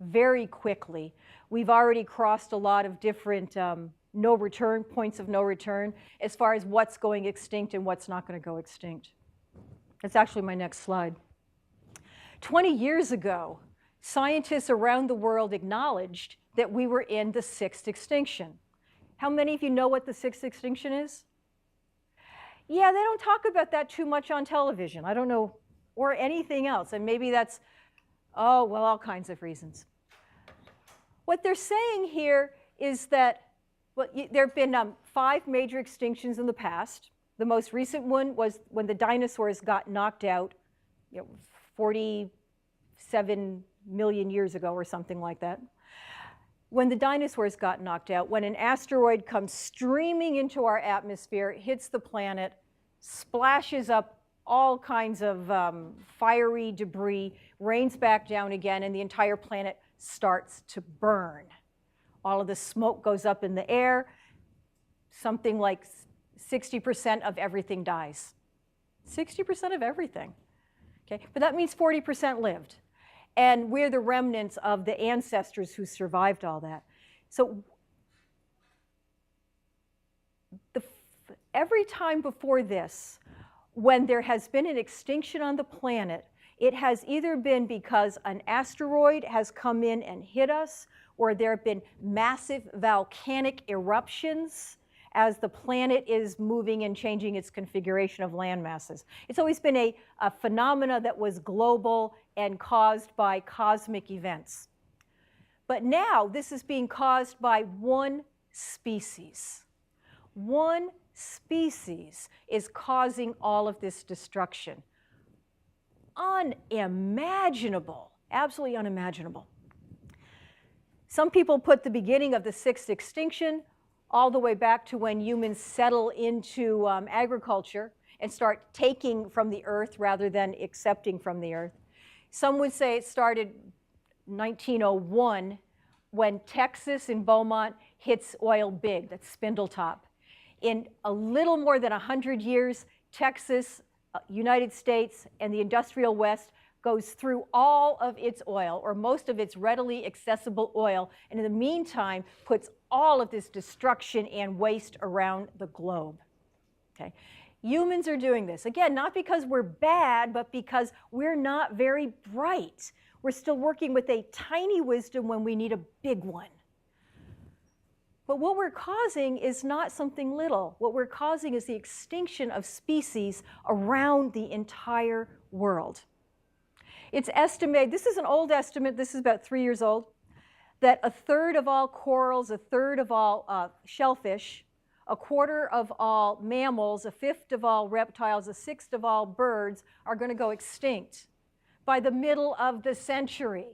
very quickly. We've already crossed a lot of different points of no return as far as what's going extinct and what's not going to go extinct. That's actually my next slide. 20 years ago, scientists around the world acknowledged that we were in the sixth extinction. How many of you know what the sixth extinction is? Yeah, they don't talk about that too much on television. I don't know, or anything else. And maybe that's, all kinds of reasons. What they're saying here is that there have been 5 major extinctions in the past. The most recent one was when the dinosaurs got knocked out 47 million years ago or something like that. When the dinosaurs got knocked out, when an asteroid comes streaming into our atmosphere, hits the planet, splashes up all kinds of fiery debris, rains back down again, and the entire planet starts to burn. All of the smoke goes up in the air. Something like 60% of everything dies. 60% of everything. Okay? But that means 40% lived. And we're the remnants of the ancestors who survived all that. So every time before this, when there has been an extinction on the planet, it has either been because an asteroid has come in and hit us, or there have been massive volcanic eruptions as the planet is moving and changing its configuration of land masses. It's always been a phenomena that was global and caused by cosmic events. But now this is being caused by one species. One species is causing all of this destruction. Unimaginable, absolutely unimaginable. Some people put the beginning of the sixth extinction all the way back to when humans settle into agriculture and start taking from the earth rather than accepting from the earth. Some would say it started 1901 when Texas in Beaumont hits oil big, that's Spindletop. In a little more than 100 years, Texas, United States, and the industrial West goes through all of its oil, or most of its readily accessible oil, and in the meantime puts all of this destruction and waste around the globe. Okay? Humans are doing this. Again, not because we're bad, but because we're not very bright. We're still working with a tiny wisdom when we need a big one. But what we're causing is not something little. What we're causing is the extinction of species around the entire world. It's estimated, this is an old estimate, this is about 3 years old, that 1/3 of all corals, 1/3 of all shellfish a quarter of all mammals, a fifth of all reptiles, a sixth of all birds are going to go extinct by the middle of the century.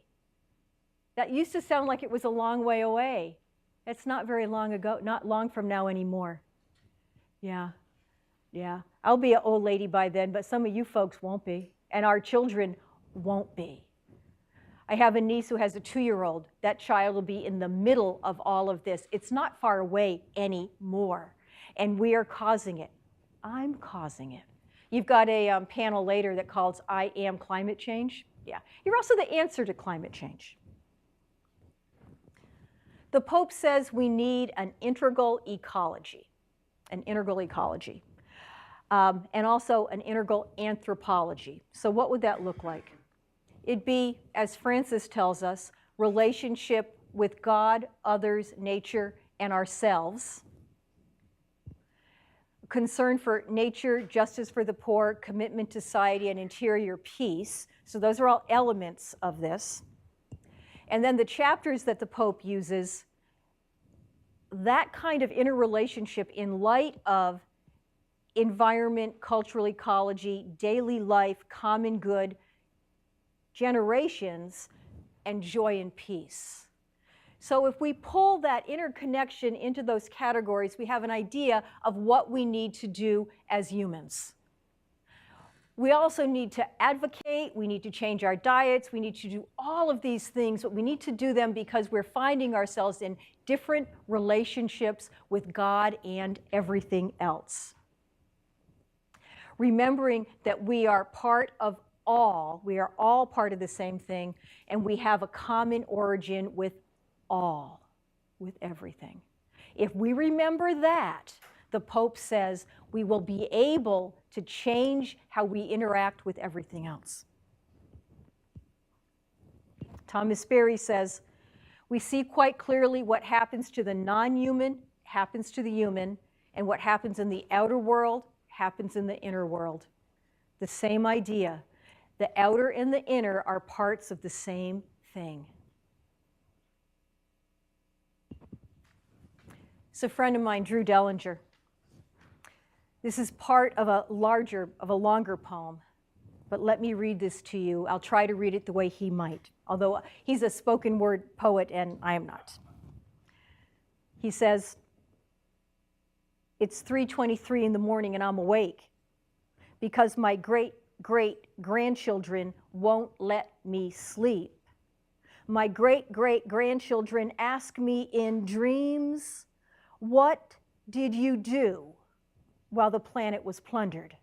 That used to sound like it was a long way away. It's not very long ago, not long from now anymore. Yeah, yeah. I'll be an old lady by then, but some of you folks won't be, and our children won't be. I have a niece who has a 2-year-old. That child will be in the middle of all of this. It's not far away anymore, and we are causing it. I'm causing it. You've got a panel later that calls I Am Climate Change. Yeah, you're also the answer to climate change. The Pope says we need an integral ecology, and also an integral anthropology. So what would that look like? It'd be, as Francis tells us, relationship with God, others, nature, and ourselves. Concern for nature, justice for the poor, commitment to society, and interior peace. So those are all elements of this. And then the chapters that the Pope uses, that kind of interrelationship in light of environment, cultural ecology, daily life, common good, generations, and joy and peace. So if we pull that interconnection into those categories, we have an idea of what we need to do as humans. We also need to advocate, we need to change our diets, we need to do all of these things, but we need to do them because we're finding ourselves in different relationships with God and everything else. Remembering that we are part of all, we are all part of the same thing, and we have a common origin with all, with everything. If we remember that, the Pope says we will be able to change how we interact with everything else. Thomas Berry says, we see quite clearly what happens to the non-human happens to the human, and what happens in the outer world happens in the inner world. The same idea. The outer and the inner are parts of the same thing. It's a friend of mine, Drew Dellinger. This is part of a longer poem, but let me read this to you. I'll try to read it the way he might, although he's a spoken word poet and I am not. He says, it's 3:23 in the morning and I'm awake because my great-great-grandchildren won't let me sleep. My great-great-grandchildren ask me in dreams, what did you do while the planet was plundered?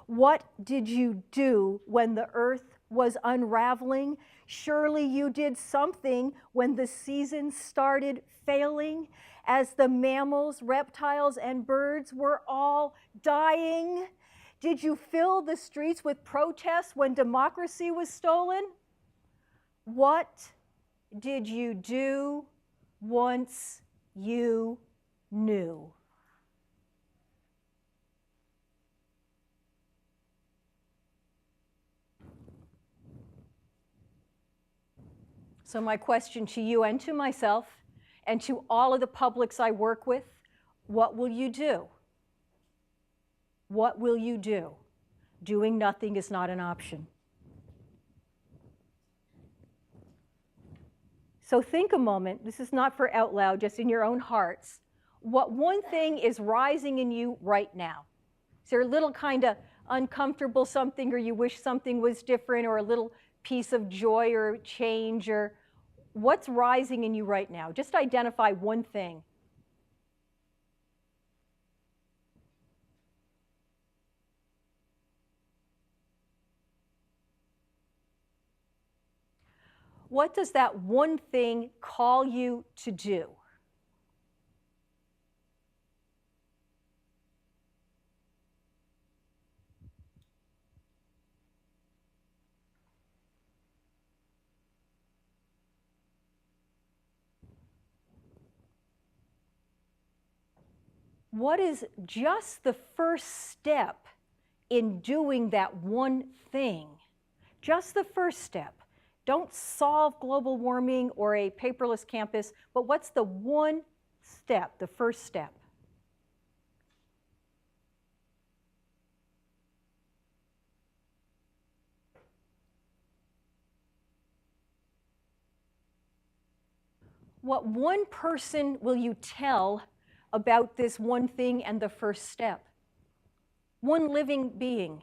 What did you do when the earth was unraveling? Surely you did something when the seasons started failing, as the mammals, reptiles, and birds were all dying. Did you fill the streets with protests when democracy was stolen? What did you do once you knew? So my question to you and to myself and to all of the publics I work with, what will you do? What will you do? Doing nothing is not an option. So think a moment, this is not for out loud, just in your own hearts. What one thing is rising in you right now? Is there a little kind of uncomfortable something, or you wish something was different, or a little piece of joy or change, or what's rising in you right now? Just identify one thing. What does that one thing call you to do? What is just the first step in doing that one thing? Just the first step. Don't solve global warming or a paperless campus, but what's the one step, the first step? What one person will you tell about this one thing and the first step? One living being.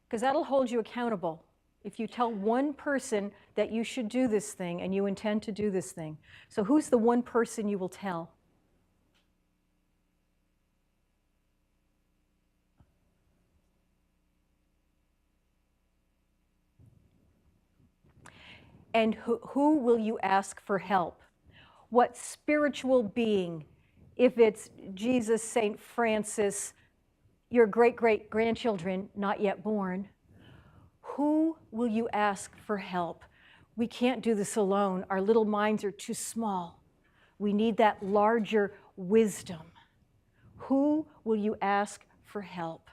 Because that'll hold you accountable. If you tell one person that you should do this thing and you intend to do this thing. So who's the one person you will tell? And who will you ask for help? What spiritual being, if it's Jesus, St. Francis, your great-great-grandchildren not yet born, who will you ask for help? We can't do this alone. Our little minds are too small. We need that larger wisdom. Who will you ask for help?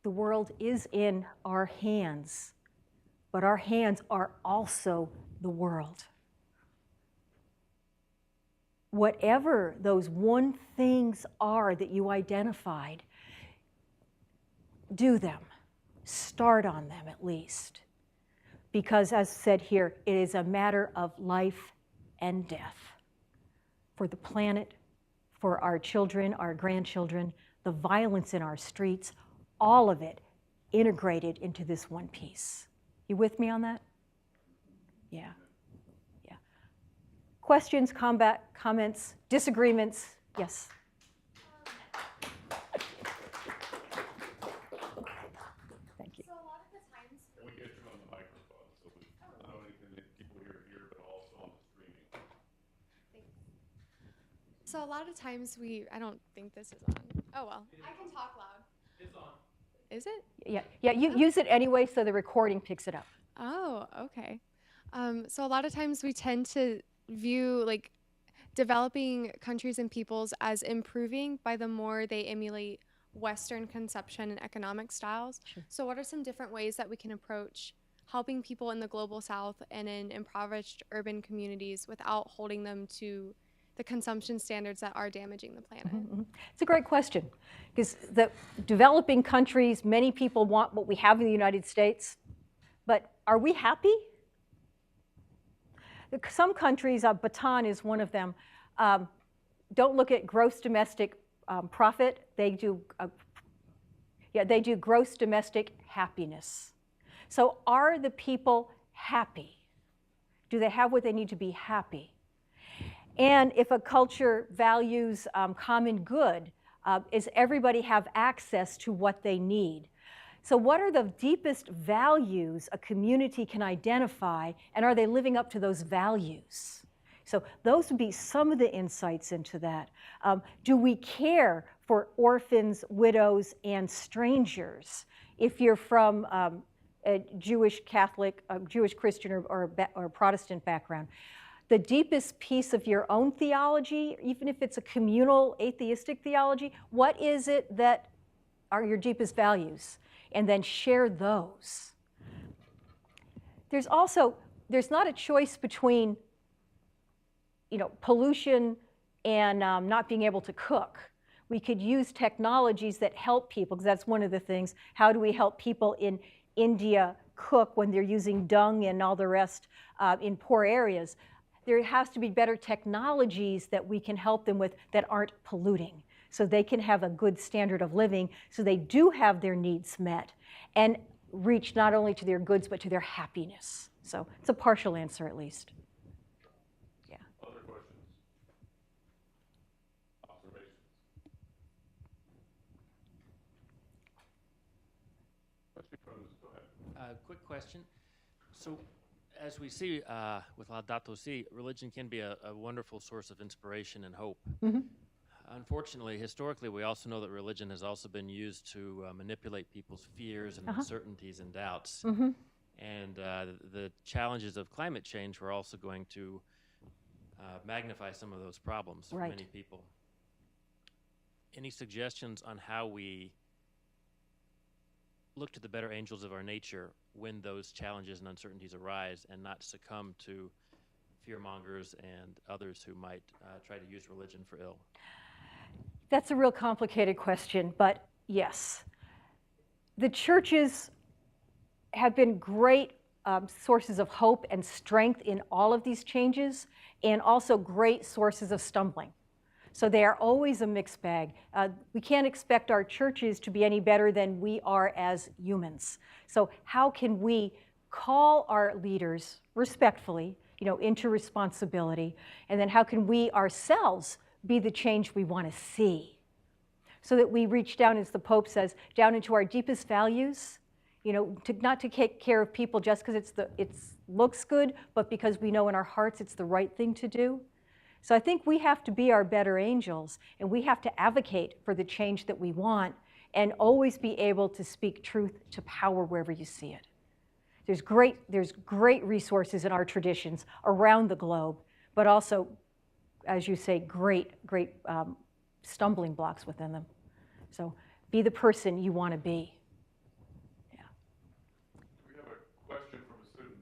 The world is in our hands, but our hands are also the world. Whatever those one things are that you identified, do them. Start on them at least. Because as said here, it is a matter of life and death for the planet, for our children, our grandchildren, the violence in our streets, all of it integrated into this one piece. You with me on that? Yeah. Yeah. Questions, comments, disagreements? Yes. Thank you. So a lot of the times, we get you on the microphone, so not only can the people here, but also on the streaming. So a lot of times I don't think this is on. Oh well. I can talk loud. It's on. Is it? Yeah, you use it anyway so the recording picks it up. Oh, okay. So a lot of times we tend to view like developing countries and peoples as improving by the more they emulate Western conception and economic styles. Sure. So what are some different ways that we can approach helping people in the global South and in impoverished urban communities without holding them to the consumption standards that are damaging the planet? Mm-hmm. It's a great question, because the developing countries, many people want what we have in the United States, but are we happy? Some countries, Bhutan is one of them, don't look at gross domestic profit. They do, they do gross domestic happiness. So are the people happy? Do they have what they need to be happy? And if a culture values common good, is everybody have access to what they need? So what are the deepest values a community can identify, and are they living up to those values? So those would be some of the insights into that. Do we care for orphans, widows, and strangers? If you're from a Jewish Catholic, Jewish Christian, or Protestant background, the deepest piece of your own theology, even if it's a communal atheistic theology, what is it that are your deepest values? And then share those. There's not a choice between, pollution and not being able to cook. We could use technologies that help people, because that's one of the things. How do we help people in India cook when they're using dung and all the rest in poor areas? There has to be better technologies that we can help them with that aren't polluting, so they can have a good standard of living, so they do have their needs met and reach not only to their goods but to their happiness. So it's a partial answer at least. Yeah. Other questions? Observations? Go ahead. Quick question. So, as we see with Laudato Si, religion can be a wonderful source of inspiration and hope. Mm-hmm. Unfortunately, historically, we also know that religion has also been used to manipulate people's fears and uncertainties and doubts. Mm-hmm. And the challenges of climate change were also going to magnify some of those problems for many people. Any suggestions on how we look to the better angels of our nature when those challenges and uncertainties arise, and not succumb to fearmongers and others who might try to use religion for ill? That's a real complicated question, but yes. The churches have been great sources of hope and strength in all of these changes, and also great sources of stumbling. So they are always a mixed bag. We can't expect our churches to be any better than we are as humans. So how can we call our leaders respectfully, into responsibility, and then how can we ourselves be the change we want to see? So that we reach down, as the Pope says, down into our deepest values, not to take care of people just because it looks good, but because we know in our hearts it's the right thing to do. So I think we have to be our better angels, and we have to advocate for the change that we want, and always be able to speak truth to power wherever you see it. There's great resources in our traditions around the globe, but also, as you say, great stumbling blocks within them. So be the person you want to be. We have a question from a student.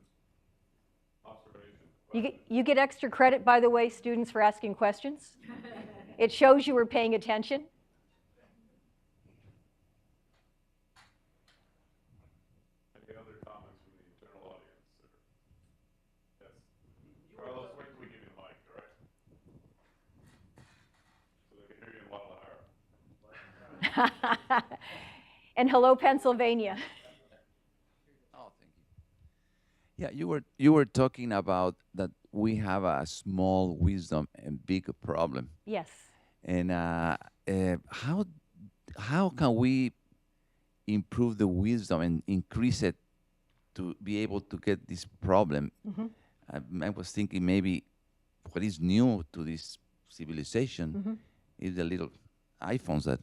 Observation. You get extra credit, by the way, students, for asking questions. It shows you were paying attention. Any other comments from the general audience? Yes. Carlos, wait till we give you the mic, all right? So they can hear you in Guadalajara. And hello, Pennsylvania. Oh, thank you. Yeah, you were talking about that we have a small wisdom and big problem. Yes. And how can we improve the wisdom and increase it to be able to get this problem? Mm-hmm. I was thinking maybe what is new to this civilization mm-hmm. is the little iPhones that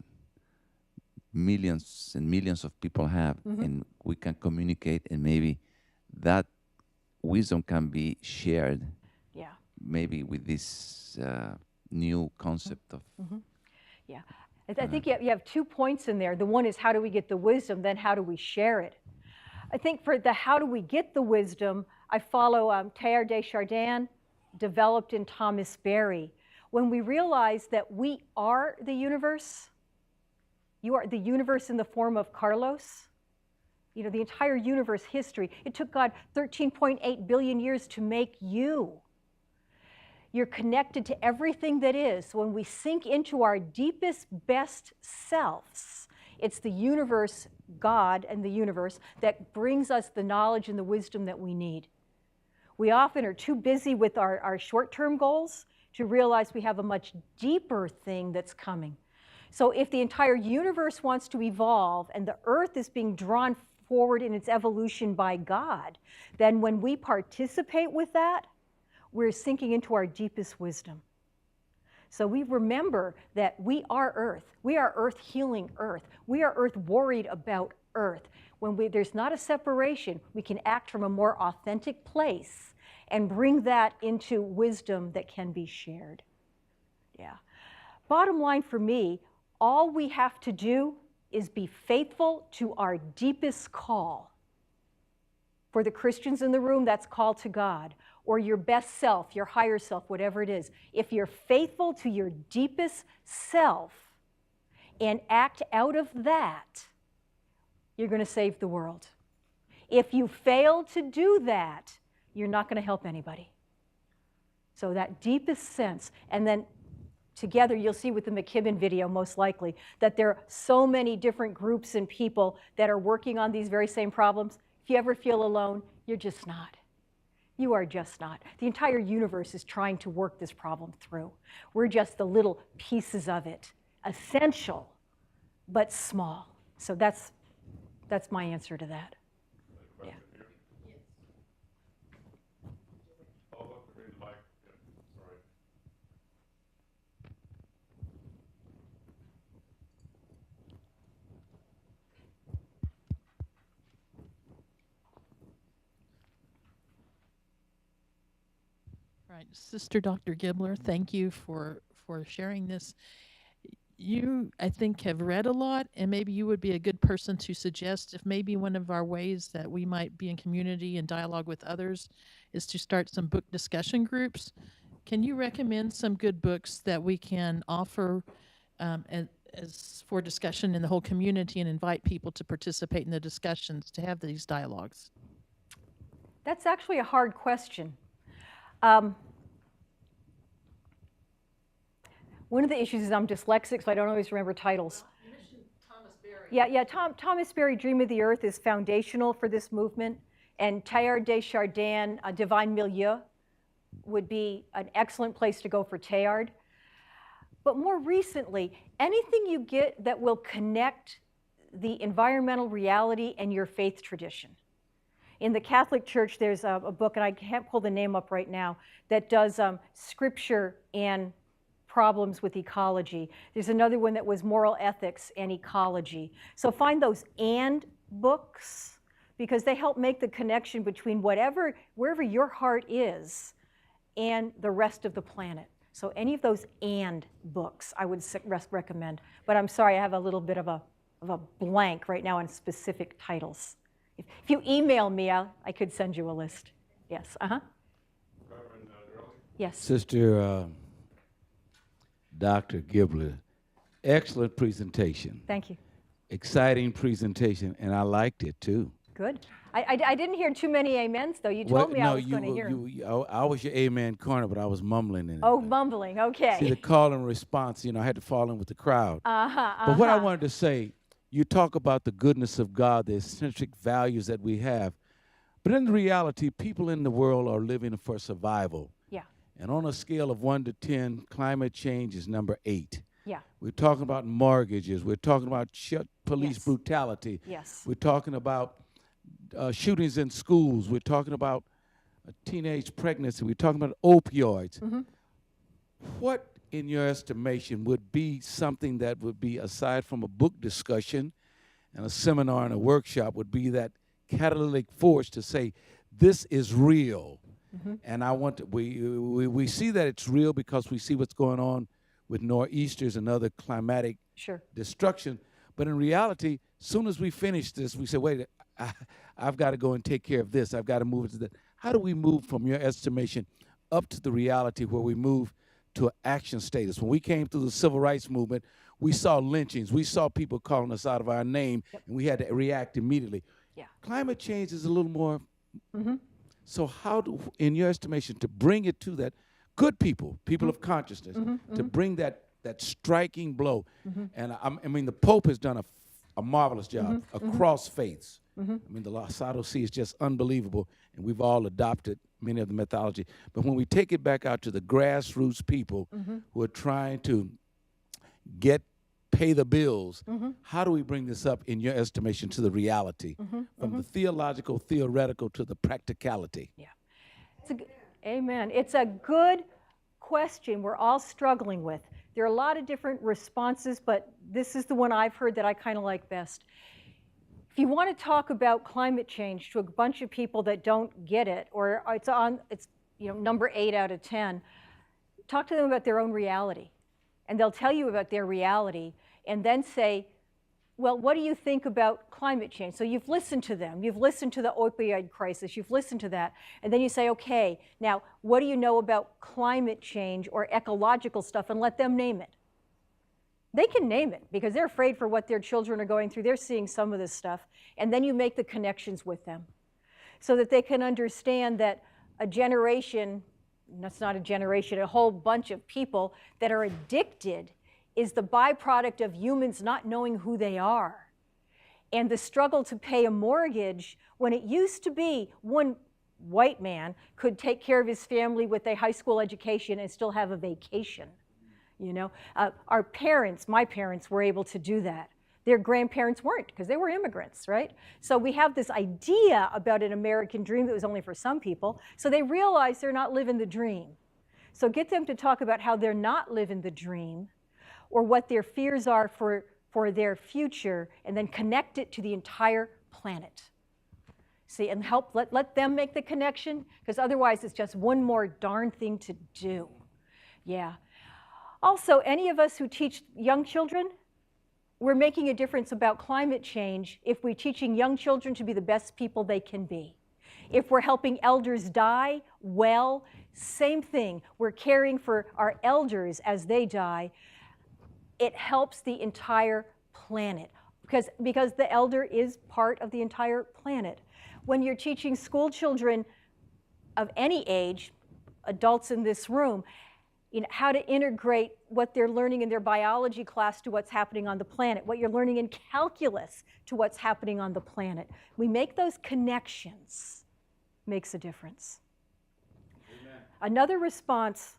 millions and millions of people have, mm-hmm. and we can communicate, and maybe that wisdom can be shared. Yeah. Maybe with this new concept of. Mm-hmm. Yeah. I think you have 2 points in there. The one is, how do we get the wisdom? Then how do we share it? I think for the how do we get the wisdom, I follow Teilhard de Chardin, developed in Thomas Berry. When we realize that we are the universe, you are the universe in the form of Carlos, the entire universe history. It took God 13.8 billion years to make you. You're connected to everything that is. So when we sink into our deepest, best selves, it's the universe, God and the universe, that brings us the knowledge and the wisdom that we need. We often are too busy with our short-term goals to realize we have a much deeper thing that's coming. So if the entire universe wants to evolve and the earth is being drawn forward in its evolution by God, then when we participate with that, we're sinking into our deepest wisdom. So we remember that we are earth. We are earth healing earth. We are earth worried about earth. When there's not a separation, we can act from a more authentic place and bring that into wisdom that can be shared. Yeah. Bottom line for me, all we have to do is be faithful to our deepest call. For the Christians in the room, that's call to God, or your best self, your higher self, whatever it is. If you're faithful to your deepest self and act out of that, you're going to save the world. If you fail to do that, you're not going to help anybody. So that deepest sense, and then together, you'll see with the McKibben video, most likely, that there are so many different groups and people that are working on these very same problems. If you ever feel alone, you're just not. You are just not. The entire universe is trying to work this problem through. We're just the little pieces of it, essential, but small. So that's my answer to that. Yeah. Right. Sister Dr. Gibler, thank you for sharing this. you, I think, have read a lot, and maybe you would be a good person to suggest if maybe one of our ways that we might be in community and dialogue with others is to start some book discussion groups. Can you recommend some good books that we can offer as for discussion in the whole community and invite people to participate in the discussions to have these dialogues? That's actually a hard question. One of the issues is I'm dyslexic, so I don't always remember titles. You mentioned Thomas Berry. Yeah. Thomas Berry, Dream of the Earth, is foundational for this movement. And Teilhard de Chardin, Divine Milieu, would be an excellent place to go for Teilhard. But more recently, anything you get that will connect the environmental reality and your faith tradition. In the Catholic Church, there's a book, and I can't pull the name up right now, that does scripture and problems with ecology. There's another one that was moral ethics and ecology. So find those "and" books, because they help make the connection between wherever your heart is and the rest of the planet. So any of those "and" books I would recommend. But I'm sorry, I have a little bit of a blank right now on specific titles. If you email me, I could send you a list. Yes, Yes. Sister Dr. Gibler, excellent presentation. Thank you. Exciting presentation, and I liked it too. Good. I didn't hear too many amens, though. You told me I was going to hear them. I was your amen corner, but I was mumbling in it. Oh, mumbling, okay. See, the call and response, I had to fall in with the crowd. But what I wanted to say, you talk about the goodness of God, the eccentric values that we have, but in reality, people in the world are living for survival. Yeah. And on a scale of 1 to 10, climate change is number 8. Yeah. We're talking about mortgages. We're talking about police brutality. Yes. We're talking about shootings in schools. We're talking about teenage pregnancy. We're talking about opioids. What, in your estimation, would be something that would be, aside from a book discussion and a seminar and a workshop, would be that catalytic force to say, this is real? And I want to, we see that it's real because we see what's going on with nor'easters and other climatic destruction. But in reality, as soon as we finish this, we say, wait, I've got to go and take care of this. I've got to move to that. How do we move from your estimation up to the reality where we move to an action status? When we came through the civil rights movement, we saw lynchings. We saw people calling us out of our name, and we had to react immediately. Yeah. Climate change is a little more. So how do, in your estimation, to bring it to that good people of consciousness, to bring that striking blow? And I mean, the Pope has done a marvelous job across faiths. I mean, the Laudato Si is just unbelievable, and we've all adopted many of the methodology. But when we take it back out to the grassroots people who are trying to pay the bills, how do we bring this up, in your estimation, to the reality, from the theological, theoretical to the practicality? Yeah. Amen. It's a good question we're all struggling with. There are a lot of different responses, but this is the one I've heard that I kind of like best. If you want to talk about climate change to a bunch of people that don't get it, or it's number 8 out of 10, talk to them about their own reality. And they'll tell you about their reality, and then say, well, what do you think about climate change? So you've listened to them. You've listened to the opioid crisis. You've listened to that. And then you say, okay, now what do you know about climate change or ecological stuff? And let them name it. They can name it because they're afraid for what their children are going through. They're seeing some of this stuff. And then you make the connections with them so that they can understand that a generation, that's not a generation, a whole bunch of people that are addicted is the byproduct of humans not knowing who they are. And the struggle to pay a mortgage, when it used to be one white man could take care of his family with a high school education and still have a vacation. Our parents, my parents, were able to do that. Their grandparents weren't because they were immigrants, right? So we have this idea about an American dream that was only for some people. So they realize they're not living the dream. So get them to talk about how they're not living the dream or what their fears are for their future, and then connect it to the entire planet. See, and let them make the connection, because otherwise it's just one more darn thing to do. Yeah. Also, any of us who teach young children, we're making a difference about climate change if we're teaching young children to be the best people they can be. If we're helping elders die well, same thing. We're caring for our elders as they die. It helps the entire planet because the elder is part of the entire planet. When you're teaching school children of any age, adults in this room, how to integrate what they're learning in their biology class to what's happening on the planet, what you're learning in calculus to what's happening on the planet. We make those connections, makes a difference. Amen. Another response,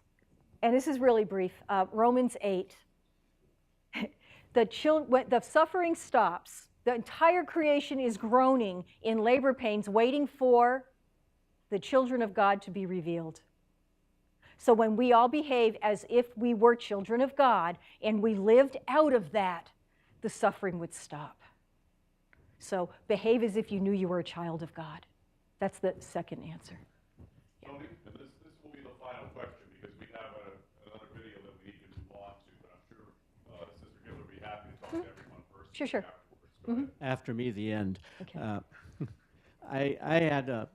and this is really brief, Romans 8. When the suffering stops, the entire creation is groaning in labor pains, waiting for the children of God to be revealed. So when we all behave as if we were children of God and we lived out of that, the suffering would stop. So behave as if you knew you were a child of God. That's the second answer. Tony, and this will be the final question because we have another video that we need to move on to, but I'm sure Sister Gibler will be happy to talk to everyone personally Sure. afterwards. After me, the end. Okay. I had a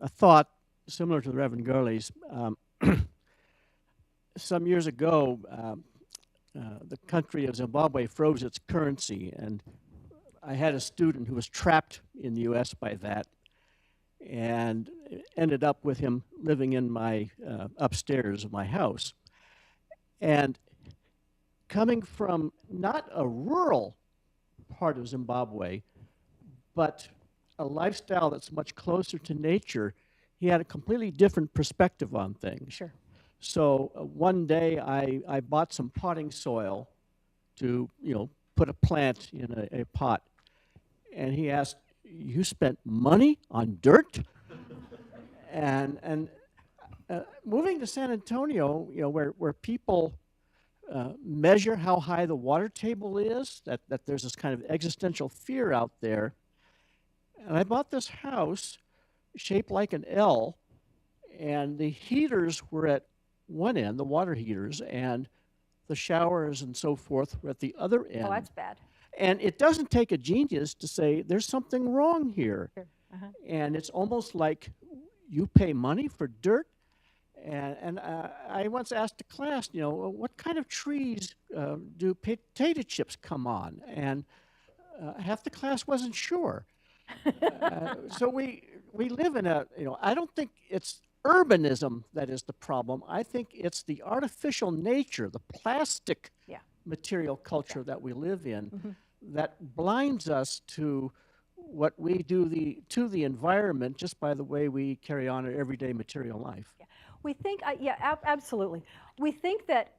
thought similar to the Reverend Gurley's. Some years ago, the country of Zimbabwe froze its currency, and I had a student who was trapped in the U.S. by that, and ended up with him living in my upstairs of my house. And coming from not a rural part of Zimbabwe, but a lifestyle that's much closer to nature, he had a completely different perspective on things. Sure. So one day I bought some potting soil to, put a plant in a pot. And he asked, "You spent money on dirt?" and moving to San Antonio, where people measure how high the water table is, that there's this kind of existential fear out there. And I bought this house shaped like an L, and the heaters were at one end, the water heaters, and the showers and so forth were at the other end. Oh, that's bad. And it doesn't take a genius to say there's something wrong here. Sure. Uh-huh. And it's almost like you pay money for dirt. And I once asked a class, what kind of trees do potato chips come on? And half the class wasn't sure. So we live in I don't think it's urbanism that is the problem. I think it's the artificial nature, the plastic material culture that we live in that blinds us to what we do to the environment just by the way we carry on our everyday material life. Yeah. We think, absolutely. We think that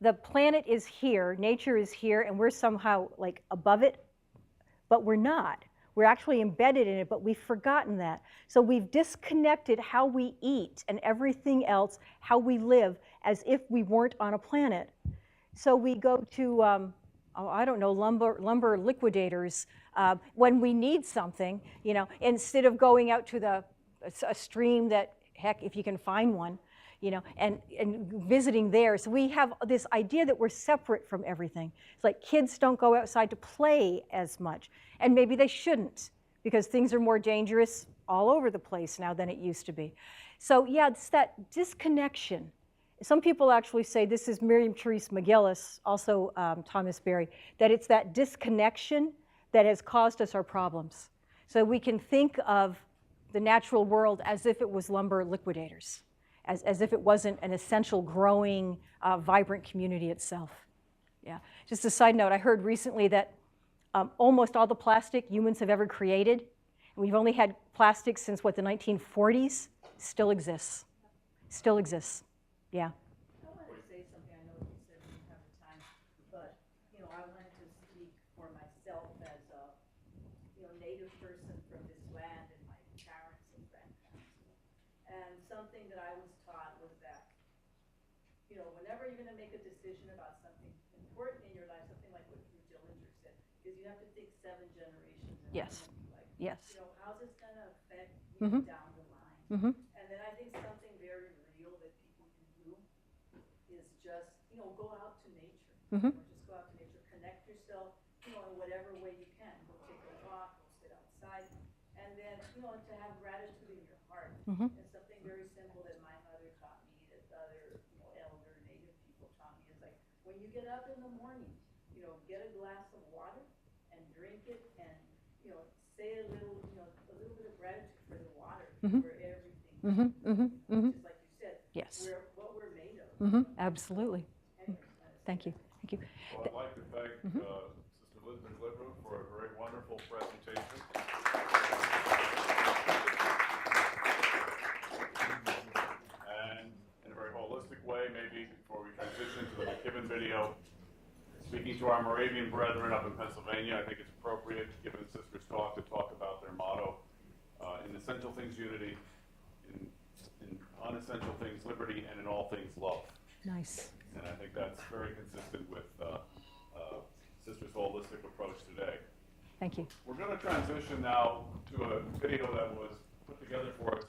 the planet is here, nature is here, and we're somehow like above it, but we're not. We're actually embedded in it, but we've forgotten that. So we've disconnected how we eat and everything else, how we live, as if we weren't on a planet. So we go to, lumber liquidators when we need something, instead of going out to a stream that, heck, if you can find one, and visiting there. So we have this idea that we're separate from everything. It's like kids don't go outside to play as much. And maybe they shouldn't, because things are more dangerous all over the place now than it used to be. So yeah, it's that disconnection. Some people actually say, this is Miriam Therese McGillis, also Thomas Berry, that it's that disconnection that has caused us our problems. So we can think of the natural world as if it was lumber liquidators, as if it wasn't an essential, growing, vibrant community itself. Yeah. Just a side note, I heard recently that almost all the plastic humans have ever created, and we've only had plastic since, the 1940s, still exists. Still exists. Yeah. I wanted to say something. I know you said we didn't have the time, but, I wanted to speak for myself as a, native person from this land and my parents and grandparents. And something that I was taught was that, whenever you're going to make a decision about something important in your life, something like what Dillinger said, is you have to think 7 generations. Yes. Like, yes. How's this going to affect you down the line? And then I think something very real that people can do is just go out to nature. Mhm. Just go out to nature, connect yourself, in whatever way you can. Go take a walk, go sit outside, and then, to have gratitude in your heart. Mhm. And something very simple that my mother taught me, that other, elder Native people taught me is like, when you get up in the morning, get a glass of water and drink it, and, say a little bit of gratitude for the water, Mhm. for everything. Mhm. Mhm. Mhm. Just like you said, Yes. what we're made of. Mhm. Absolutely. Thank you. Thank you. Well, I'd like to thank Sister Elizabeth Gibler for a very wonderful presentation. And in a very holistic way, maybe before we transition to the McKibben video, speaking to our Moravian brethren up in Pennsylvania, I think it's appropriate, given Sister's talk, to talk about their motto, in essential things unity, in unessential things liberty, and in all things love. Nice. And I think that's very consistent with Sister's holistic approach today. Thank you. We're going to transition now to a video that was put together for us